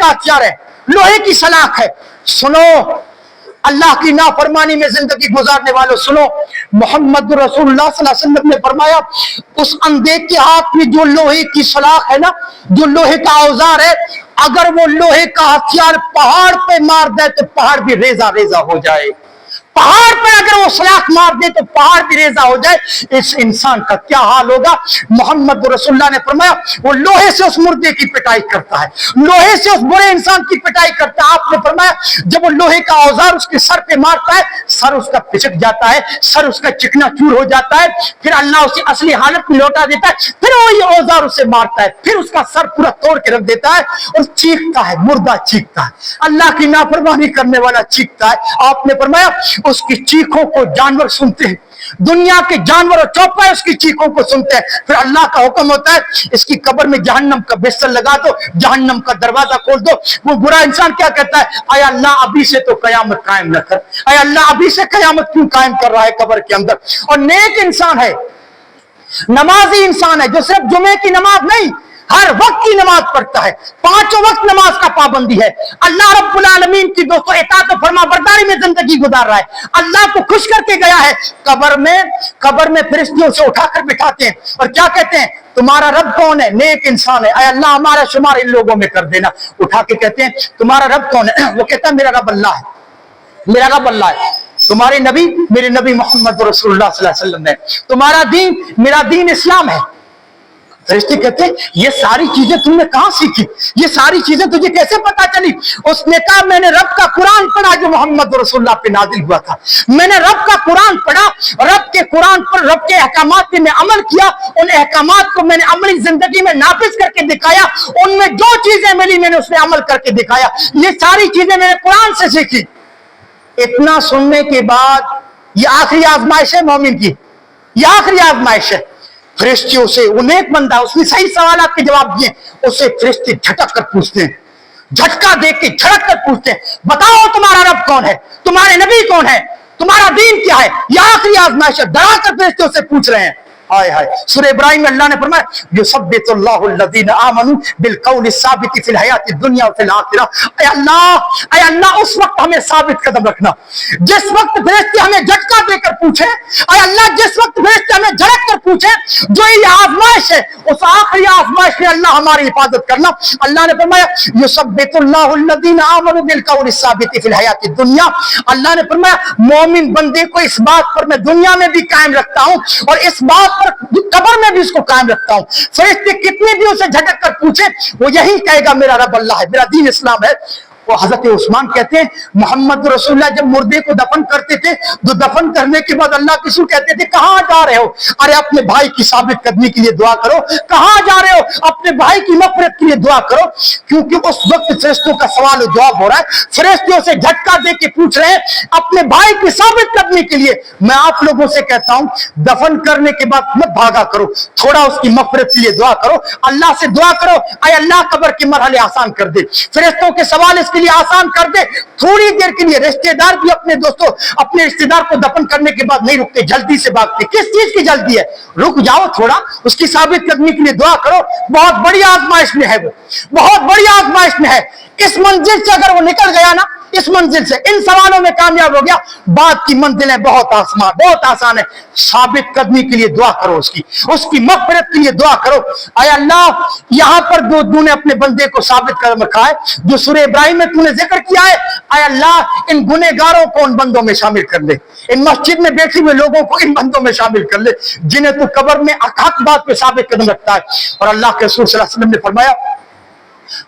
हथियार है, लोहे की सलाख है। सुनो, अल्लाह की नाफरमानी में जिंदगी गुजारने वालों, सुनो, मोहम्मद रसूलुल्लाह सल्लल्लाहु अलैहि वसल्लम ने फरमाया, उस अंधे के हाथ में जो लोहे की सलाख है ना, जो लोहे का औजार है, अगर वो लोहे का हथियार पहाड़ पे मार दे तो पहाड़ भी रेजा रेजा हो जाए। पहाड़ पर अगर वो सलाख मार दे तो पहाड़ भी रेजा हो जाए। इस इंसान का क्या हाल होगा। मोहम्मद रसूलुल्लाह ने फरमाया, वो लोहे से उस मुर्दे की पिटाई करता है, लोहे से उस बुरे इंसान की पिटाई करता है। आपने फरमाया, जब वो लोहे का औजार उसके सर पे मारता है, सर उसका पिचक जाता है, सर उसका चिकना चूर हो जाता है, फिर अल्लाह उसे असली हालत में लौटा देता है, फिर वही औजार उसे मारता है, फिर उसका सर पूरा तोड़ के रख देता है और चीखता है, मुर्दा चीखता है, अल्लाह की नाफरमानी करने वाला चीखता है। आपने फरमाया, उसकी चीखों को जानवर सुनते हैं, दुनिया के जानवर और चौपाए उसकी चीखों को सुनते हैं। फिर अल्लाह का हुक्म होता है, इसकी कब्र में जहन्नम का बिस्तर लगा दो, जहन्नम का दरवाजा खोल दो। वो बुरा इंसान क्या कहता है, अय अल्लाह अभी से तो कयामत कायम न कर, अय अल्लाह अभी से कयामत क्यों कायम कर रहा है कब्र के अंदर। और नेक इंसान है, नमाजी इंसान है, जो सिर्फ जुमे की नमाज नहीं, हर वक्त की नमाज पढ़ता है, पांचों वक्त नमाज का पाबंदी है, अल्लाह रब्बुल आलमीन की दोस्तों इताअत और फरमाबरदारी में जिंदगी गुजार रहा है, अल्लाह को खुश करके गया है। कब्र में फरिश्तियों से उठाकर बिठाते हैं और क्या कहते हैं, तुम्हारा रब कौन है, नेक इंसान है, अल्लाह हमारा शुमार इन लोगों में कर देना। उठा के कहते हैं, तुम्हारा रब कौन है, वो कहता है मेरा रब अल्लाह है, मेरा रब अल्लाह है। तुम्हारे नबी, मेरे नबी मोहम्मद रसूलुल्लाह सल्लल्लाहु अलैहि वसल्लम है। तुम्हारा दीन, मेरा दीन इस्लाम है। फरिश्ते कहते हैं, ये सारी चीजें तुमने कहां सीखी, ये सारी चीजें तुझे कैसे पता चली। उसने कहा, मैंने रब का कुरान पढ़ा जो मोहम्मद रसूलुल्लाह पे नाजिल हुआ था, मैंने रब का कुरान पढ़ा, रब के कुरान पर रब के अहकामात पे मैं अमल किया, उन अहकामात को मैंने अमली जिंदगी में नाफिज करके दिखाया, उनमें जो चीजें मिली मैंने उसमें अमल करके दिखाया। ये सारी चीजें मैंने कुरान से सीखी। इतना सुनने के बाद ये आखिरी आजमाइश है मोमिन की, ये आखिरी आजमाइश है। फरिश्तियों से, वो नेक बंदा, उसने सही सवाल के जवाब दिए, उससे फरिश्ते झटक कर पूछते हैं, झटका देख के झटक कर पूछते हैं, बताओ तुम्हारा रब कौन है, तुम्हारे नबी कौन है, तुम्हारा दीन क्या है। यह आखिरी आजमाइश है, डरा कर फरिश्ते उससे पूछ रहे हैं। हाय हाय, सूरह इब्राहिम में अल्लाह ने फरमाया, युसब्बितुल्लाहु अल्लज़ीना आमनू बिलक़ौलि साबिति फिल हयाति दुनिया व फिल आखिरा। ऐ अल्लाह उस वक्त हमें साबित कदम रखना जिस वक्त फरिश्ते हमें झटका देकर पूछे, ऐ अल्लाह जिस वक्त फरिश्ते हमें झटक कर पूछे, जो ये आजमाइश है, उस आखिरी आजमाइश में अल्लाह हमारी हिफाजत करना। अल्लाह ने फरमाया, युसब्बितुल्लाहु अल्लज़ीना आमनू बिलक़ौलि साबिति फिल हयाति दुनिया। अल्लाह ने फरमाया, मोमिन बंदे को इस बात पर मैं दुनिया में भी कायम रखता हूं और इस बात कब्र में भी इसको कायम रखता हूं। फरिश्ते कितने भी उसे झटक कर पूछे, वो यही कहेगा मेरा रब अल्लाह है, मेरा दीन इस्लाम है। वो हजरत उस्मान कहते हैं, मोहम्मद रसूलुल्लाह जब मुर्दे को दफन करते थे, तो दफन करने के बाद अल्लाह के रसूल कहते थे, कहां जा रहे हो, अरे अपने भाई की साबित कदमी के लिए दुआ करो। कहां जा रहे हो, अपने भाई की मग़फ़िरत के लिए दुआ करो। क्योंकि उस वक्त फरिश्तों का सवाल और जवाब हो रहा है, फरिश्तों से झटका दे के पूछ रहे हैं अपने भाई की साबित कदमी के लिए। मैं आप लोगों से कहता हूं, दफन करने के बाद मत भागा करो, थोड़ा उसकी मग़फ़िरत के लिए दुआ करो, अल्लाह से दुआ करो, अल्लाह कब्र के मरहले आसान कर दे। फरिश्तों के सवाल इसके लिए आसान कर दे। थोड़ी देर के लिए रिश्तेदार भी अपने दोस्तों अपने रिश्तेदार को दफन करने के बाद नहीं रुकते, जल्दी से भागते। किस चीज की जल्दी है? रुक जाओ थोड़ा, उसकी साबित करने के लिए दुआ करो। बहुत बड़ी आजमाइश में है वो, बहुत बड़ी आजमाइश में है। इस मंजिल से अगर वो निकल गया ना, इस मंजिल से इन सवालों में कामयाब हो गया, बाद की मंजिलें बहुत आसान है। साबित करने के लिए दुआ करो, उसकी मग़फ़िरत के लिए दुआ करो। आय अल्लाह, यहां पर तूने अपने बंदे को साबित कर रखा है, जो सूरह इब्राहिम में तूने जिक्र किया है। आय अल्लाह, इन गुनहगारों को उन बंदों में शामिल कर ले, इन मस्जिद में बैठे हुए लोगों को इन बंदों में शामिल कर ले, जिन्हें तू कब्र में हक बात पे साबित कदम रखता है। और अल्लाह के रसूल सल्लल्लाहु अलैहि वसल्लम ने फरमाया,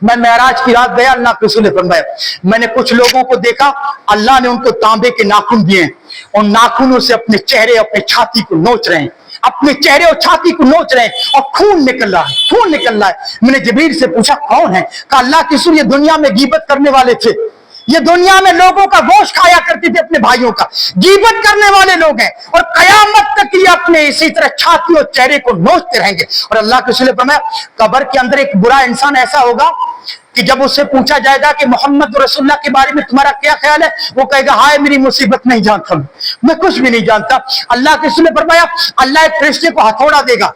मैं मेराज की रात गया, अल्लाह के रसूल ने फरमाया, मैंने कुछ लोगों को देखा, अल्लाह ने उनको तांबे के नाखून दिए हैं, और नाखूनों से अपने चेहरे अपने छाती को नोच रहे हैं, अपने चेहरे और छाती को नोच रहे हैं, और खून निकल रहा है, खून निकल रहा है। मैंने जिब्रील से पूछा कौन है? कहा अल्लाह के रसूल, ये दुनिया में गीबत करने वाले थे, ये दुनिया में लोगों का गोश्त खाया करते थे, अपने भाइयों का गीबत करने वाले लोग हैं, और कयामत तक ये अपने इसी तरह छाती और चेहरे को नोचते रहेंगे। और अल्लाह के रसूल ने फरमाया, कब्र के अंदर एक बुरा इंसान ऐसा होगा कि जब उससे पूछा जाएगा कि मोहम्मद रसूलुल्लाह के बारे में तुम्हारा क्या ख्याल है, वो कहेगा हाय मेरी मुसीबत, नहीं जानता मैं कुछ भी नहीं जानता। अल्लाह के रसूल ने फरमाया, अल्लाह एक फरिश्ते को हथौड़ा देगा,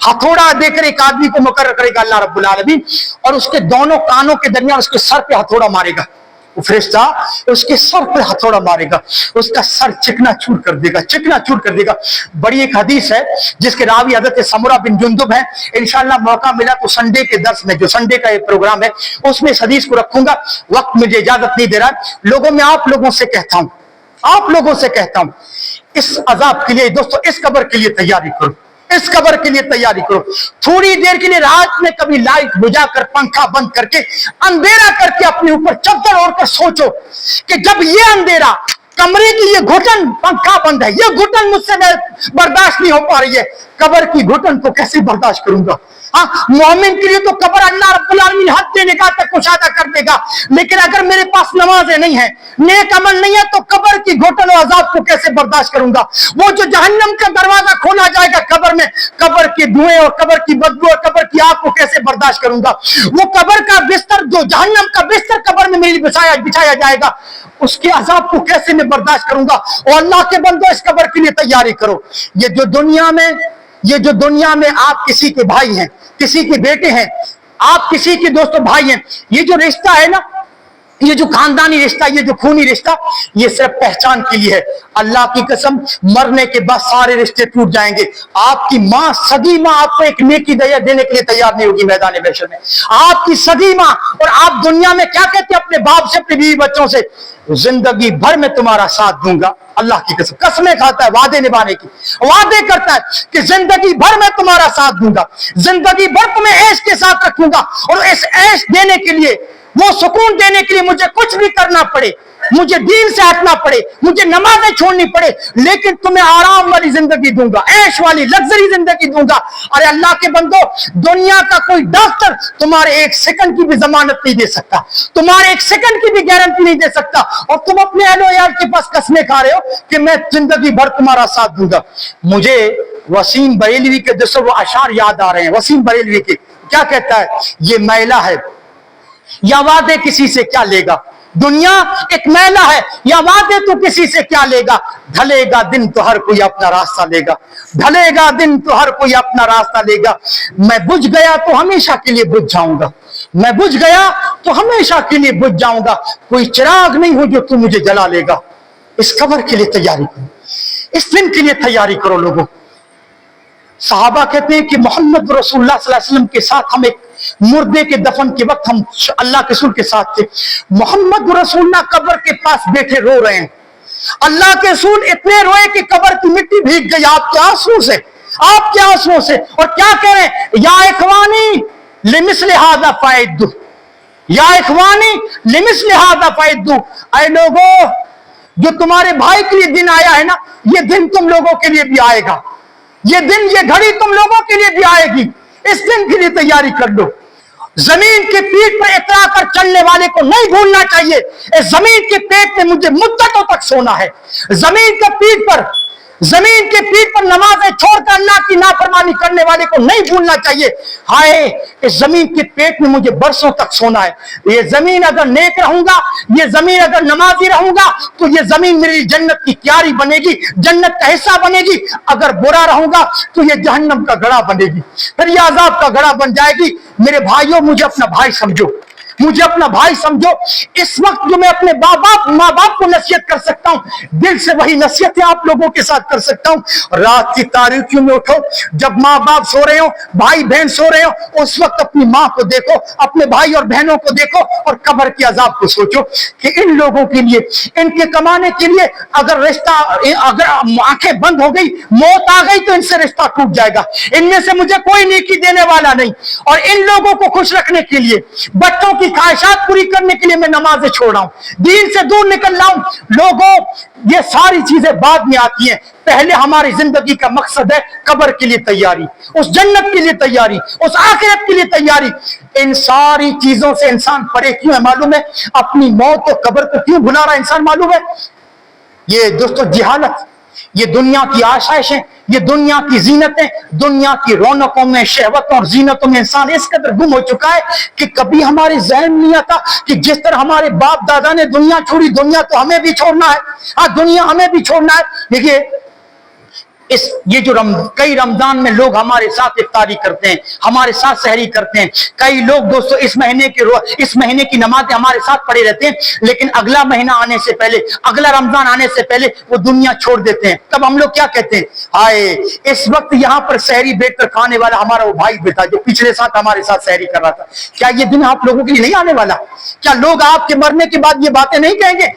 हथौड़ा देकर एक आदमी को मुकर्रर करेगा अल्लाह रब्बुल आलमीन, और उसके दोनों कानों के दरमियान उसके सर पे हथौड़ा मारेगा। वो फरिश्ता उसके सर पे हथौड़ा मारेगा, उसका सर चिकना चूर कर देगा, चिकना चूर कर देगा। बड़ी एक हदीस है जिसके रावी हज़रत समूरा बिन जुंदुब है। इंशाअल्लाह मौका मिला तो संडे के दर्स में, जो संडे का एक प्रोग्राम है, उसमें इस हदीस को रखूंगा। वक्त मुझे इजाजत नहीं दे रहा है। लोगों में आप लोगों से कहता हूं, आप लोगों से कहता हूं, इस अजाब के लिए दोस्तों, इस कब्र के लिए तैयारी करो, इस कब्र के लिए तैयारी करो। थोड़ी देर के लिए रात में कभी लाइट बुझाकर, पंखा बंद करके, अंधेरा करके अपने ऊपर चद्दर ओढ़ कर सोचो कि जब ये अंधेरा, कमरे की ये घुटन, पंखा बंद है, ये घुटन मुझसे बर्दाश्त नहीं हो पा रही है, कब्र की घुटन को कैसे बर्दाश्त करूंगा? हाँ, मोमिन के लिए तो कब्र अल्लाह रब्बुल आलमीन हद से निकाह तक कुशादा कर देगा, लेकिन अगर मेरे पास नमाजें नहीं है, नेक अमल नहीं है, तो कब्र की घुटन और अजाब को कैसे बर्दाश्त करूंगा? वो जो जहन्नम का दरवाजा खोला जाएगा कब्र में, कब्र के धुएं और कब्र की बदबू और कब्र की आग को कैसे बर्दाश्त करूंगा? वो कब्र का बिस्तर, जो जहन्नम का बिस्तर कब्र में मेरी बिछाया जाएगा, उसके अजाब को कैसे मैं बर्दाश्त करूंगा? और अल्लाह के बंदो, इस कब्र के लिए तैयारी करो। ये जो दुनिया में आप किसी के भाई हैं, किसी के बेटे हैं, आप किसी के दोस्तों भाई हैं, ये जो रिश्ता है ना, ये जो खानदानी रिश्ता, ये जो खूनी रिश्ता, ये सिर्फ पहचान के लिए है। अल्लाह की कसम, मरने के बाद सारे रिश्ते टूट जाएंगे। आपकी माँ, सगी माँ, आपको एक नेकी देने के लिए तैयार नहीं होगी मैदान महशर में। आपकी सगी माँ, और आप दुनिया में क्या कहते हैं अपने बाप से, अपने बीवी बच्चों से, जिंदगी भर में तुम्हारा साथ दूंगा। अल्लाह की कसम, कसमें खाता है वादे निभाने की, वादे करता है कि जिंदगी भर में तुम्हारा साथ दूंगा, जिंदगी भर तुम्हें ऐश के साथ रखूंगा, और इस ऐश देने के लिए, वो सुकून देने के लिए मुझे कुछ भी करना पड़े, मुझे दीन से हटना पड़े, मुझे नमाजें छोड़नी पड़े, लेकिन तुम्हें आराम वाली जिंदगी दूंगा, ऐश वाली लग्जरी जिंदगी दूंगा। अरे अल्लाह के बंदो, दुनिया का कोई डॉक्टर तुम्हारे एक सेकंड की भी जमानत नहीं दे सकता, तुम्हारे एक सेकंड की भी गारंटी नहीं दे सकता, और तुम अपने अहलो यार के पास कसमें खा रहे हो कि मैं जिंदगी भर तुम्हारा साथ दूंगा। मुझे वसीम बरेलवी के दोस्तों वो अशार याद आ रहे हैं। वसीम बरेलवी के क्या कहता है? ये मैला है या वादे किसी से क्या लेगा, दुनिया एक मैला है या वादे तो किसी से क्या लेगा, ढलेगा दिन तो हर कोई अपना रास्ता लेगा, ढलेगा दिन तो हर कोई अपना रास्ता लेगा। मैं बुझ गया तो हमेशा के लिए बुझ जाऊंगा, मैं बुझ गया तो हमेशा के लिए बुझ जाऊंगा, कोई चिराग नहीं हो जो तू मुझे जला लेगा। इस कब्र के लिए तैयारी करो, इस दिन के लिए तैयारी करो लोगों। सहाबा कहते हैं कि मोहम्मद रसूलुल्लाह सल्लल्लाहु अलैहि वसल्लम के साथ हम एक मुर्दे के दफन के वक्त हम अल्लाह के रसूल के साथ थे। मोहम्मद रसूलुल्लाह कब्र के पास बैठे रो रहे हैं। अल्लाह के रसूल इतने रोए कि कब्र की मिट्टी भीग गई आपके आंसू से, आपके आंसुओं से, और क्या कह रहे हैं? या इखवानी लिमिस्ल हादा फाइदु, या इखवानी लिमिस्ल हादा फाइदु। ऐ लोगों, जो तुम्हारे भाई के लिए दिन आया है ना, ये दिन तुम लोगों के लिए भी आएगा, ये दिन, ये घड़ी तुम लोगों के लिए भी आएगी। इस दिन के लिए तैयारी कर लो। जमीन की पीठ पर इतरा कर चलने वाले को नहीं भूलना चाहिए, इस जमीन के पेट में मुझे मुद्दतों तक सोना है। जमीन की पीठ पर जमीन की पीठ पर नमाजें छोड़कर अल्लाह की नाफरमानी करने वाले को नहीं भूलना चाहिए। हाय, इस जमीन के पेट में मुझे बरसों तक सोना है। ये जमीन अगर नेक रहूंगा, ये जमीन अगर नमाजी रहूंगा, तो ये जमीन मेरी जन्नत की क्यारी बनेगी, जन्नत का हिस्सा बनेगी। अगर बुरा रहूंगा तो ये जहन्नम का गड़ा बनेगी, फिर ये अजाब का गड़ा बन जाएगी। मेरे भाइयों, मुझे अपना भाई समझो, मुझे अपना भाई समझो। इस वक्त जो मैं अपने माँ बाप को नसीहत कर सकता हूँ, दिल से वही नसीहतें आप लोगों के साथ कर सकता हूँ। रात की तारीकियों में उठो, जब माँ बाप सो रहे हो, भाई बहन सो रहे हो, उस वक्त अपनी माँ को देखो, अपने भाई और बहनों को देखो और कब्र के अजाब को सोचो कि इन लोगों के लिए, इनके कमाने के लिए अगर रिश्ता, अगर आंखें बंद हो गई, मौत आ गई, तो इनसे रिश्ता टूट जाएगा। इनमें से मुझे कोई नेकी देने वाला नहीं। और इन लोगों को खुश रखने के लिए, बच्चों की ख्वाहिशात पूरी करने के लिए मैं नमाजें छोड़ रहा हूं, दीन से दूर निकल रहा हूं। लोगों, ये सारी चीजें बाद में आती हैं। पहले हमारी जिंदगी का मकसद है कब्र के लिए तैयारी, उस जन्नत के लिए तैयारी, उस आखिरत के लिए तैयारी। इन सारी चीजों से इंसान परे क्यों है मालूम है? अपनी मौत और कब्र को क्यों भुला रहा है इंसान मालूम है? ये दोस्तों जिहालत, ये दुनिया की आशाइशें, ये दुनिया की जीनतें, दुनिया की रौनकों में, शहवतों और जीनतों में इंसान इस कदर गुम हो चुका है कि कभी हमारे जहन में नहीं आता कि जिस तरह हमारे बाप दादा ने दुनिया छोड़ी, दुनिया तो हमें भी छोड़ना है। हाँ, दुनिया हमें भी छोड़ना है। देखिए, ये जो कई रमजान में लोग हमारे साथ इफ्तारी करते हैं, हमारे साथ सहरी करते हैं। कई लोग दोस्तों इस महीने की नमाज़ें हमारे साथ पड़े रहते हैं, लेकिन अगला महीना आने से पहले, अगला रमजान आने से पहले वो दुनिया छोड़ देते हैं। तब हम लोग क्या कहते हैं? हाय, इस वक्त यहाँ पर सहरी बैठकर खाने वाला हमारा वो भाई बैठा जो पिछले साथ हमारे साथ सहरी कर रहा था। क्या ये दिन आप लोगों के लिए नहीं आने वाला? क्या लोग आपके मरने के बाद ये बातें नहीं कहेंगे?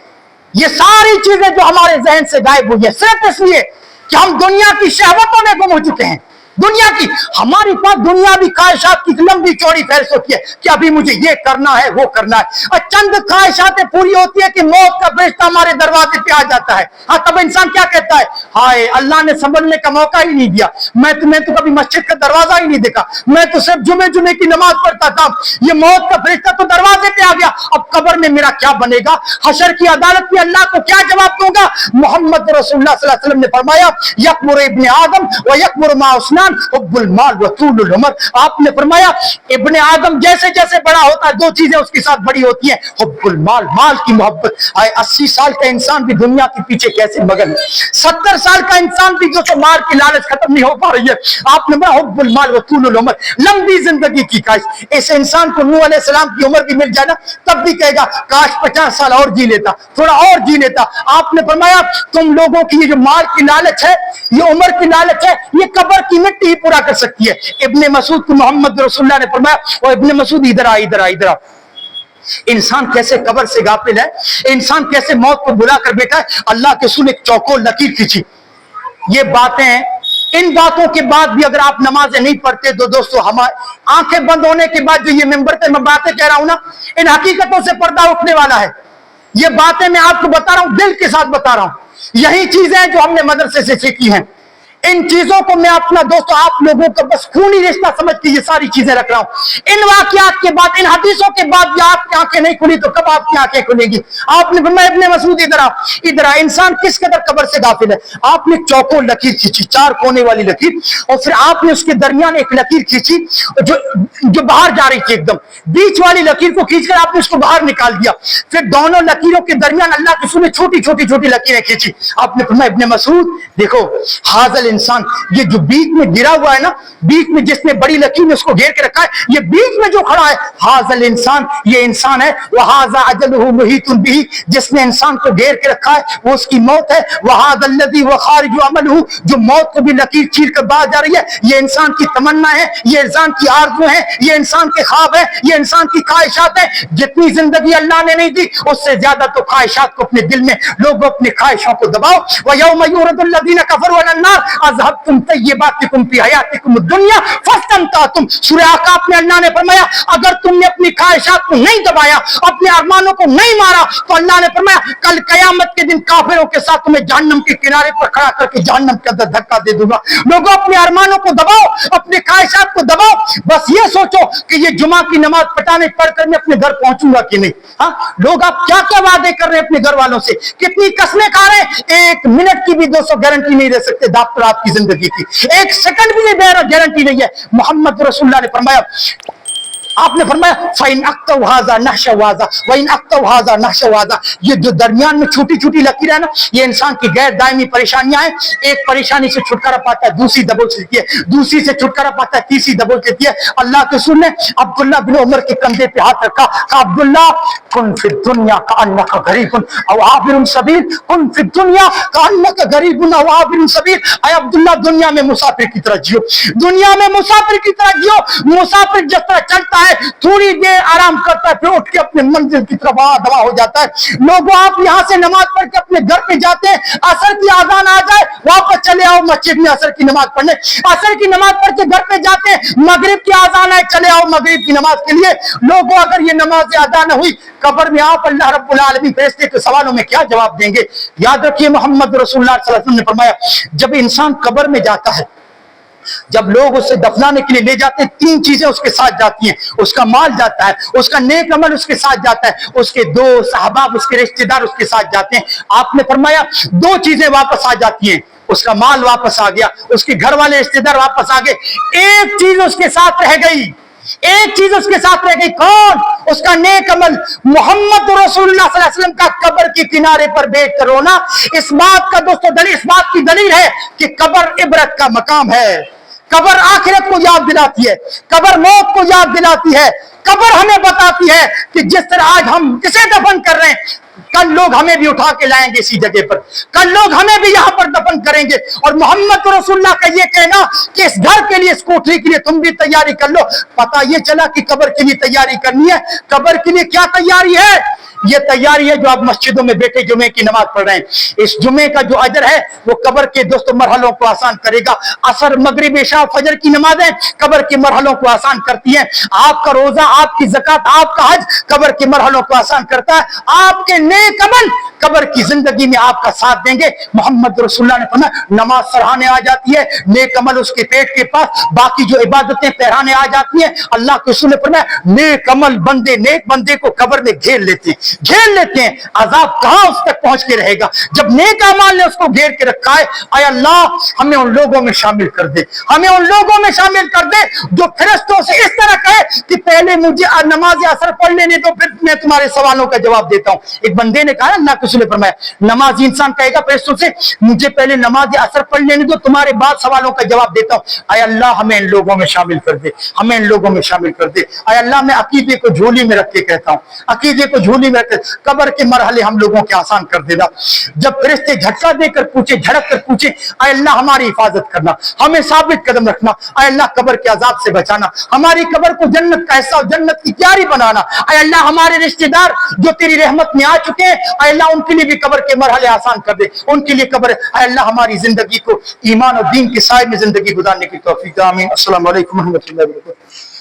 ये सारी चीजें जो हमारे जहन से गायब हुई है सिर्फ इसलिए कि हम दुनिया की शहवतों में गुम हो चुके हैं। दुनिया की, हमारे पास दुनियावी ख्वाहिशात की लंबी चौड़ी फहरिस्त होती है कि अभी मुझे ये करना है, वो करना है, और चंद ख्वाहिशातें पूरी होती है कि मौत का फरिश्ता हमारे दरवाजे पे आ जाता है। हाँ, तब इंसान क्या कहता है? हाय, अल्लाह ने संभलने का मौका ही नहीं दिया, मैं तो कभी मस्जिद का दरवाजा ही नहीं देखा, मैं तो सिर्फ जुमे की नमाज पढ़ता था, ये मौत का फरिश्ता तो दरवाजे पे आ गया। अब कब्र में मेरा क्या बनेगा? हशर की अदालत में अल्लाह को क्या जवाब दूंगा? मोहम्मद रसूलुल्लाह सल्लल्लाहु अलैहि वसल्लम ने फरमाया, यकमुर इब्ने आदम व यकमुर मा उस्मान हुब्बुल माल व तूलुल उमर। आपने फरमाया, इब्ने आदम जैसे जैसे बड़ा होता है, दो चीजें उसके साथ बड़ी होती हैं, हुब्बुल माल, माल की मोहब्बत। 80 साल का इंसान भी दुनिया के पीछे कैसे मगन है, 70 साल का इंसान भी जो माल की लालच खत्म नहीं हो पा रही है। आपने बोला हुब्बुल माल व तूलुल उमर, लंबी जिंदगी की ख्वाहिश। इस इंसान को नूह अलैहिस्सलाम की उम्र भी मिल जाए ना, तब भी कहेगा काश 50 साल और जी लेता, थोड़ा और जी लेता। आपने फरमाया, तुम लोगों की ये जो माल की लालच है, ये उम्र की लालच है, ये कब्र की मिट्टी ही पूरा कर सकती है। इब्ने मसूद को मोहम्मद रसूलुल्लाह ने फरमाया, ओ इब्ने मसूद इधर आ, इधर आ, इधर आ। इंसान कैसे कब्र से गाफिल है, इंसान कैसे मौत को बुला कर बैठा है। अल्लाह के रसूल एक चौकोर लकीर खींची। ये बातें, इन बातों के बाद भी अगर आप नमाजें नहीं पढ़ते तो दोस्तों, हमारे आंखें बंद होने के बाद जो ये मिंबर पे मैं बातें कह रहा हूं ना, इन हकीकतों से पर्दा उठने वाला है। ये बातें मैं आपको बता रहा हूं, दिल के साथ बता रहा हूं। यही चीजें जो हमने मदरसे से सीखी हैं, इन चीजों को मैं अपना दोस्तों आप लोगों का बस खूनी रिश्ता समझ के ये सारी चीजें रख रहा हूं। इन वाकयात के बाद, इन हदीसों के बाद भी आपकी आंखें नहीं खुली तो कब आपकी आंखें खुलेगी? आपने फरमाया, इब्ने मसूद इधर आ, इधर आ। इंसान किस कदर कब्र से गाफिल है। आपने चौकोर लकीर खींची, 4 कोने वाली लकीर, और फिर आपने उसके दरमियान एक लकीर खींची जो बाहर जा रही थी एकदम। बीच वाली लकीर को खींचकर आपने उसको बाहर निकाल दिया। फिर दोनों लकीरों के दरमियान अल्लाह के रसूल ने छोटी छोटी लकीरें खींची। आपने फरमाया, इब्ने मसूद देखो, हाज़ल इंसान, ये जो बीच में गिरा हुआ है ना, बीच में जिसने बड़ी लकीर में उसको घेर के रखा है, ये बीच में जो खड़ा है, हाज़ल इंसान, ये इंसान है। वहाज़ा अजलुहु मुहीतुन बिही, जिसने इंसान को घेर के रखा है वो उसकी मौत है। वहाज़ल लज़ी व खारिजु अमलुहु, जो मौत को भी लकीर चीर कर बाहर जा रही है, ये इंसान की तमन्ना है, ये इंसान की आरज़ू है, ये इंसान के ख्वाब है, ये इंसान की ख्वाहिशात है। जितनी जिंदगी अल्लाह ने नहीं दी, उससे ज्यादा तो ख्वाहिशात को अपने दिल में लोग अपनी ख्वाहिशों को दबाओ। व यौम युरदुल लज़ीना कफरू अलन नार, अज़हबतुम तय्यिबातिकुम फी हयातिकुम दुनिया फस्तमतातुम। सूरह अहकाफ में अल्लाह ने फरमाया अगर तुमने अपनी ख्वाहिशात को नहीं दबाया, अपने अरमानों को नहीं मारा, तो अल्लाह ने फरमाया कल कयामत के दिन काफिरों के साथ तुम्हें जहन्नम के किनारे पर खड़ा करके जहन्नम के अंदर धक्का दे दूंगा। लोगों अपने अरमानों को दबाओ, अपने ख्वाहिशात को दबाओ, बस ये सोचो कि ये जुमा की नमाज पटाने पढ़कर मैं अपने घर पहुंचूंगा कि नहीं। हाँ, लोग आप क्या क्या वादे कर रहे हैं अपने घर वालों से, कितनी कसमें खा रहे हैं, एक मिनट की भी दोस्तों गारंटी नहीं दे सकते डॉक्टर आपकी जिंदगी की, एक सेकंड भी गारंटी नहीं है। मोहम्मद रसूलुल्लाह ने फरमाया, आपने फरमाया फाइन अक्तवाजा नहशवाजा वाइन अक्तवाजा नहशवाजा, ये जो दरमियान में छोटी छोटी लकीर है ना, ये इंसान की गैर दायमी परेशानियां हैं। एक परेशानी से छुटकारा पाता है, दूसरी दबोच लेती है, दूसरी से छुटकारा पाता है, तीसरी दबोच लेती है। अल्लाह के रसूल ने अब्दुल्ला बिन उमर के कंधे पे हाथ रखा, कहा अब्दुल्ला कुन फिद दुनिया का अन्नका गरीबुन औ आबिरुन सबील, कुन फिद दुनिया का अन्नका गरीबुन औ आबिरुन सबील। ऐ अब्दुल्ला दुनिया में मुसाफिर की तरह जियो, दुनिया में मुसाफिर की तरह जियो। मुसाफिर जिस तरह चलता है थोड़ी देर आराम करता है, फिर उठ के अपने मंजिल की तरफ दवा हो जाता है। लोगों आप यहाँ से नमाज पढ़ के अपने घर पे जाते हैं, असर की आजान आ जाए वापस चले आओ मस्जिद में असर की नमाज पढ़ने, असर की नमाज पढ़ के घर पे जाते हैं, मगरिब की आजान आए चले आओ मगरिब की नमाज के लिए। लोगों अगर ये नमाज अदा न हुई, कब्र में आप अल्लाह रब्बुल आलमीन फरिश्ते के सवालों में क्या जवाब देंगे। याद रखिए मोहम्मद रसूलुल्लाह सल्लल्लाहु अलैहि वसल्लम ने फरमाया जब इंसान कब्र में जाता है, जब लोग उसे दफनाने के लिए ले जाते हैं, तीन चीजें उसके साथ जाती हैं, उसका माल जाता है, उसका नेक अमल उसके साथ जाता है, उसके दोस्त अहबाब उसके रिश्तेदार उसके साथ जाते हैं। आपने फरमाया दो चीजें वापस आ जाती हैं, उसका माल वापस आ गया, उसके घर वाले रिश्तेदार वापस आ गए, एक चीज उसके साथ रह गई, एक चीज उसके साथ रह गई, कौन? उसका नेक अमल। मोहम्मद रसूलुल्लाह सल्लल्लाहु अलैहि वसल्लम का कब्र के किनारे पर बैठ कर रोना इस बात का दोस्तों दलील, इस बात की दलील है कि कब्र इबरत का मकाम है। कब्र आखिरत को याद दिलाती है, कब्र मौत को याद दिलाती है, कब्र हमें बताती है कि जिस तरह आज हम किसे दफन कर रहे हैं, कल लोग हमें भी उठा के लाएंगे इसी जगह पर, कल लोग हमें भी यहाँ पर दफन करेंगे। और मोहम्मद रसूलुल्लाह का ये कहना कि इस घर के लिए, इस कोठरी के लिए तुम भी तैयारी कर लो, पता ये चला कि कब्र के लिए तैयारी करनी है। कब्र के लिए क्या तैयारी है? ये तैयारी है जो आप मस्जिदों में बैठे जुमे की नमाज पढ़ रहे हैं। इस जुमे का जो अजर है वो कब्र के दोस्तों मरहलों को आसान करेगा। असर, मगरिब, इशा, फजर की नमाजें कब्र के मरहलों को आसान करती हैं। आपका रोजा, आपकी ज़कात, आपका हज कब्र के मरहलों को आसान करता है। आपके नेक अमल कब्र की जिंदगी में आपका साथ देंगे। मोहम्मद रसूलुल्लाह ने फरमाया नमाज सराहने आ जाती है, नेक अमल उसके पेट के पास, बाकी जो इबादतें पहराने आ जाती हैं। अल्लाह के रसूल ने फरमाया नेक अमल बंदे, नेक बंदे को कब्र में घेर लेते हैं। अजाब कहां उस तक पहुंच के रहेगा जब नेक अमाल ने उसको घेर के रखा है। आय अल्लाह हमें उन लोगों में शामिल कर दे, हमें उन लोगों में शामिल कर दे जो फरिश्तों से इस तरह कहे कि पहले मुझे नमाज असर पढ़ लेने दो, फिर मैं तुम्हारे सवालों का जवाब देता हूं। एक बंदे ने कहा, अल्लाह के रसूल ने फरमाया नमाजी इंसान कहेगा फरिश्तों से मुझे पहले नमाज असर पढ़ लेने दो, तुम्हारे बाद सवालों का जवाब देता हूं। आय अल्लाह हमें इन लोगों में शामिल कर दे, हमें इन लोगों में शामिल कर दे। आय अल्लाह मैं अकीदे को झोली में रख के कहता हूं, अकीदे को झोली में रख, कब्र के मरहले हम लोगों के आसान कर देना। जब फरिश्ते झटका देकर पूछे, झड़क कर पूछे, आय अल्लाह हमारी हिफाजत करना, हमें साबित कदम रखना, आय अल्लाह कब्र के अजाब से बचाना, हमारी कब्र को जन्नत का हिस्सा, जन्नत की तैयारी बनाना। आय अल्लाह हमारे रिश्तेदार जो तेरी रहमत में आ चुके हैं, आय अल्लाह उनके लिए भी कब्र के मरहले आसान कर दे, उनके लिए कब्र, आय अल्लाह हमारी जिंदगी को ईमान और दीन के साए में जिंदगी गुजारने की तौफीक दे। आमीन। अस्सलामु अलैकुम व रहमतुल्लाहि व बरकातहू।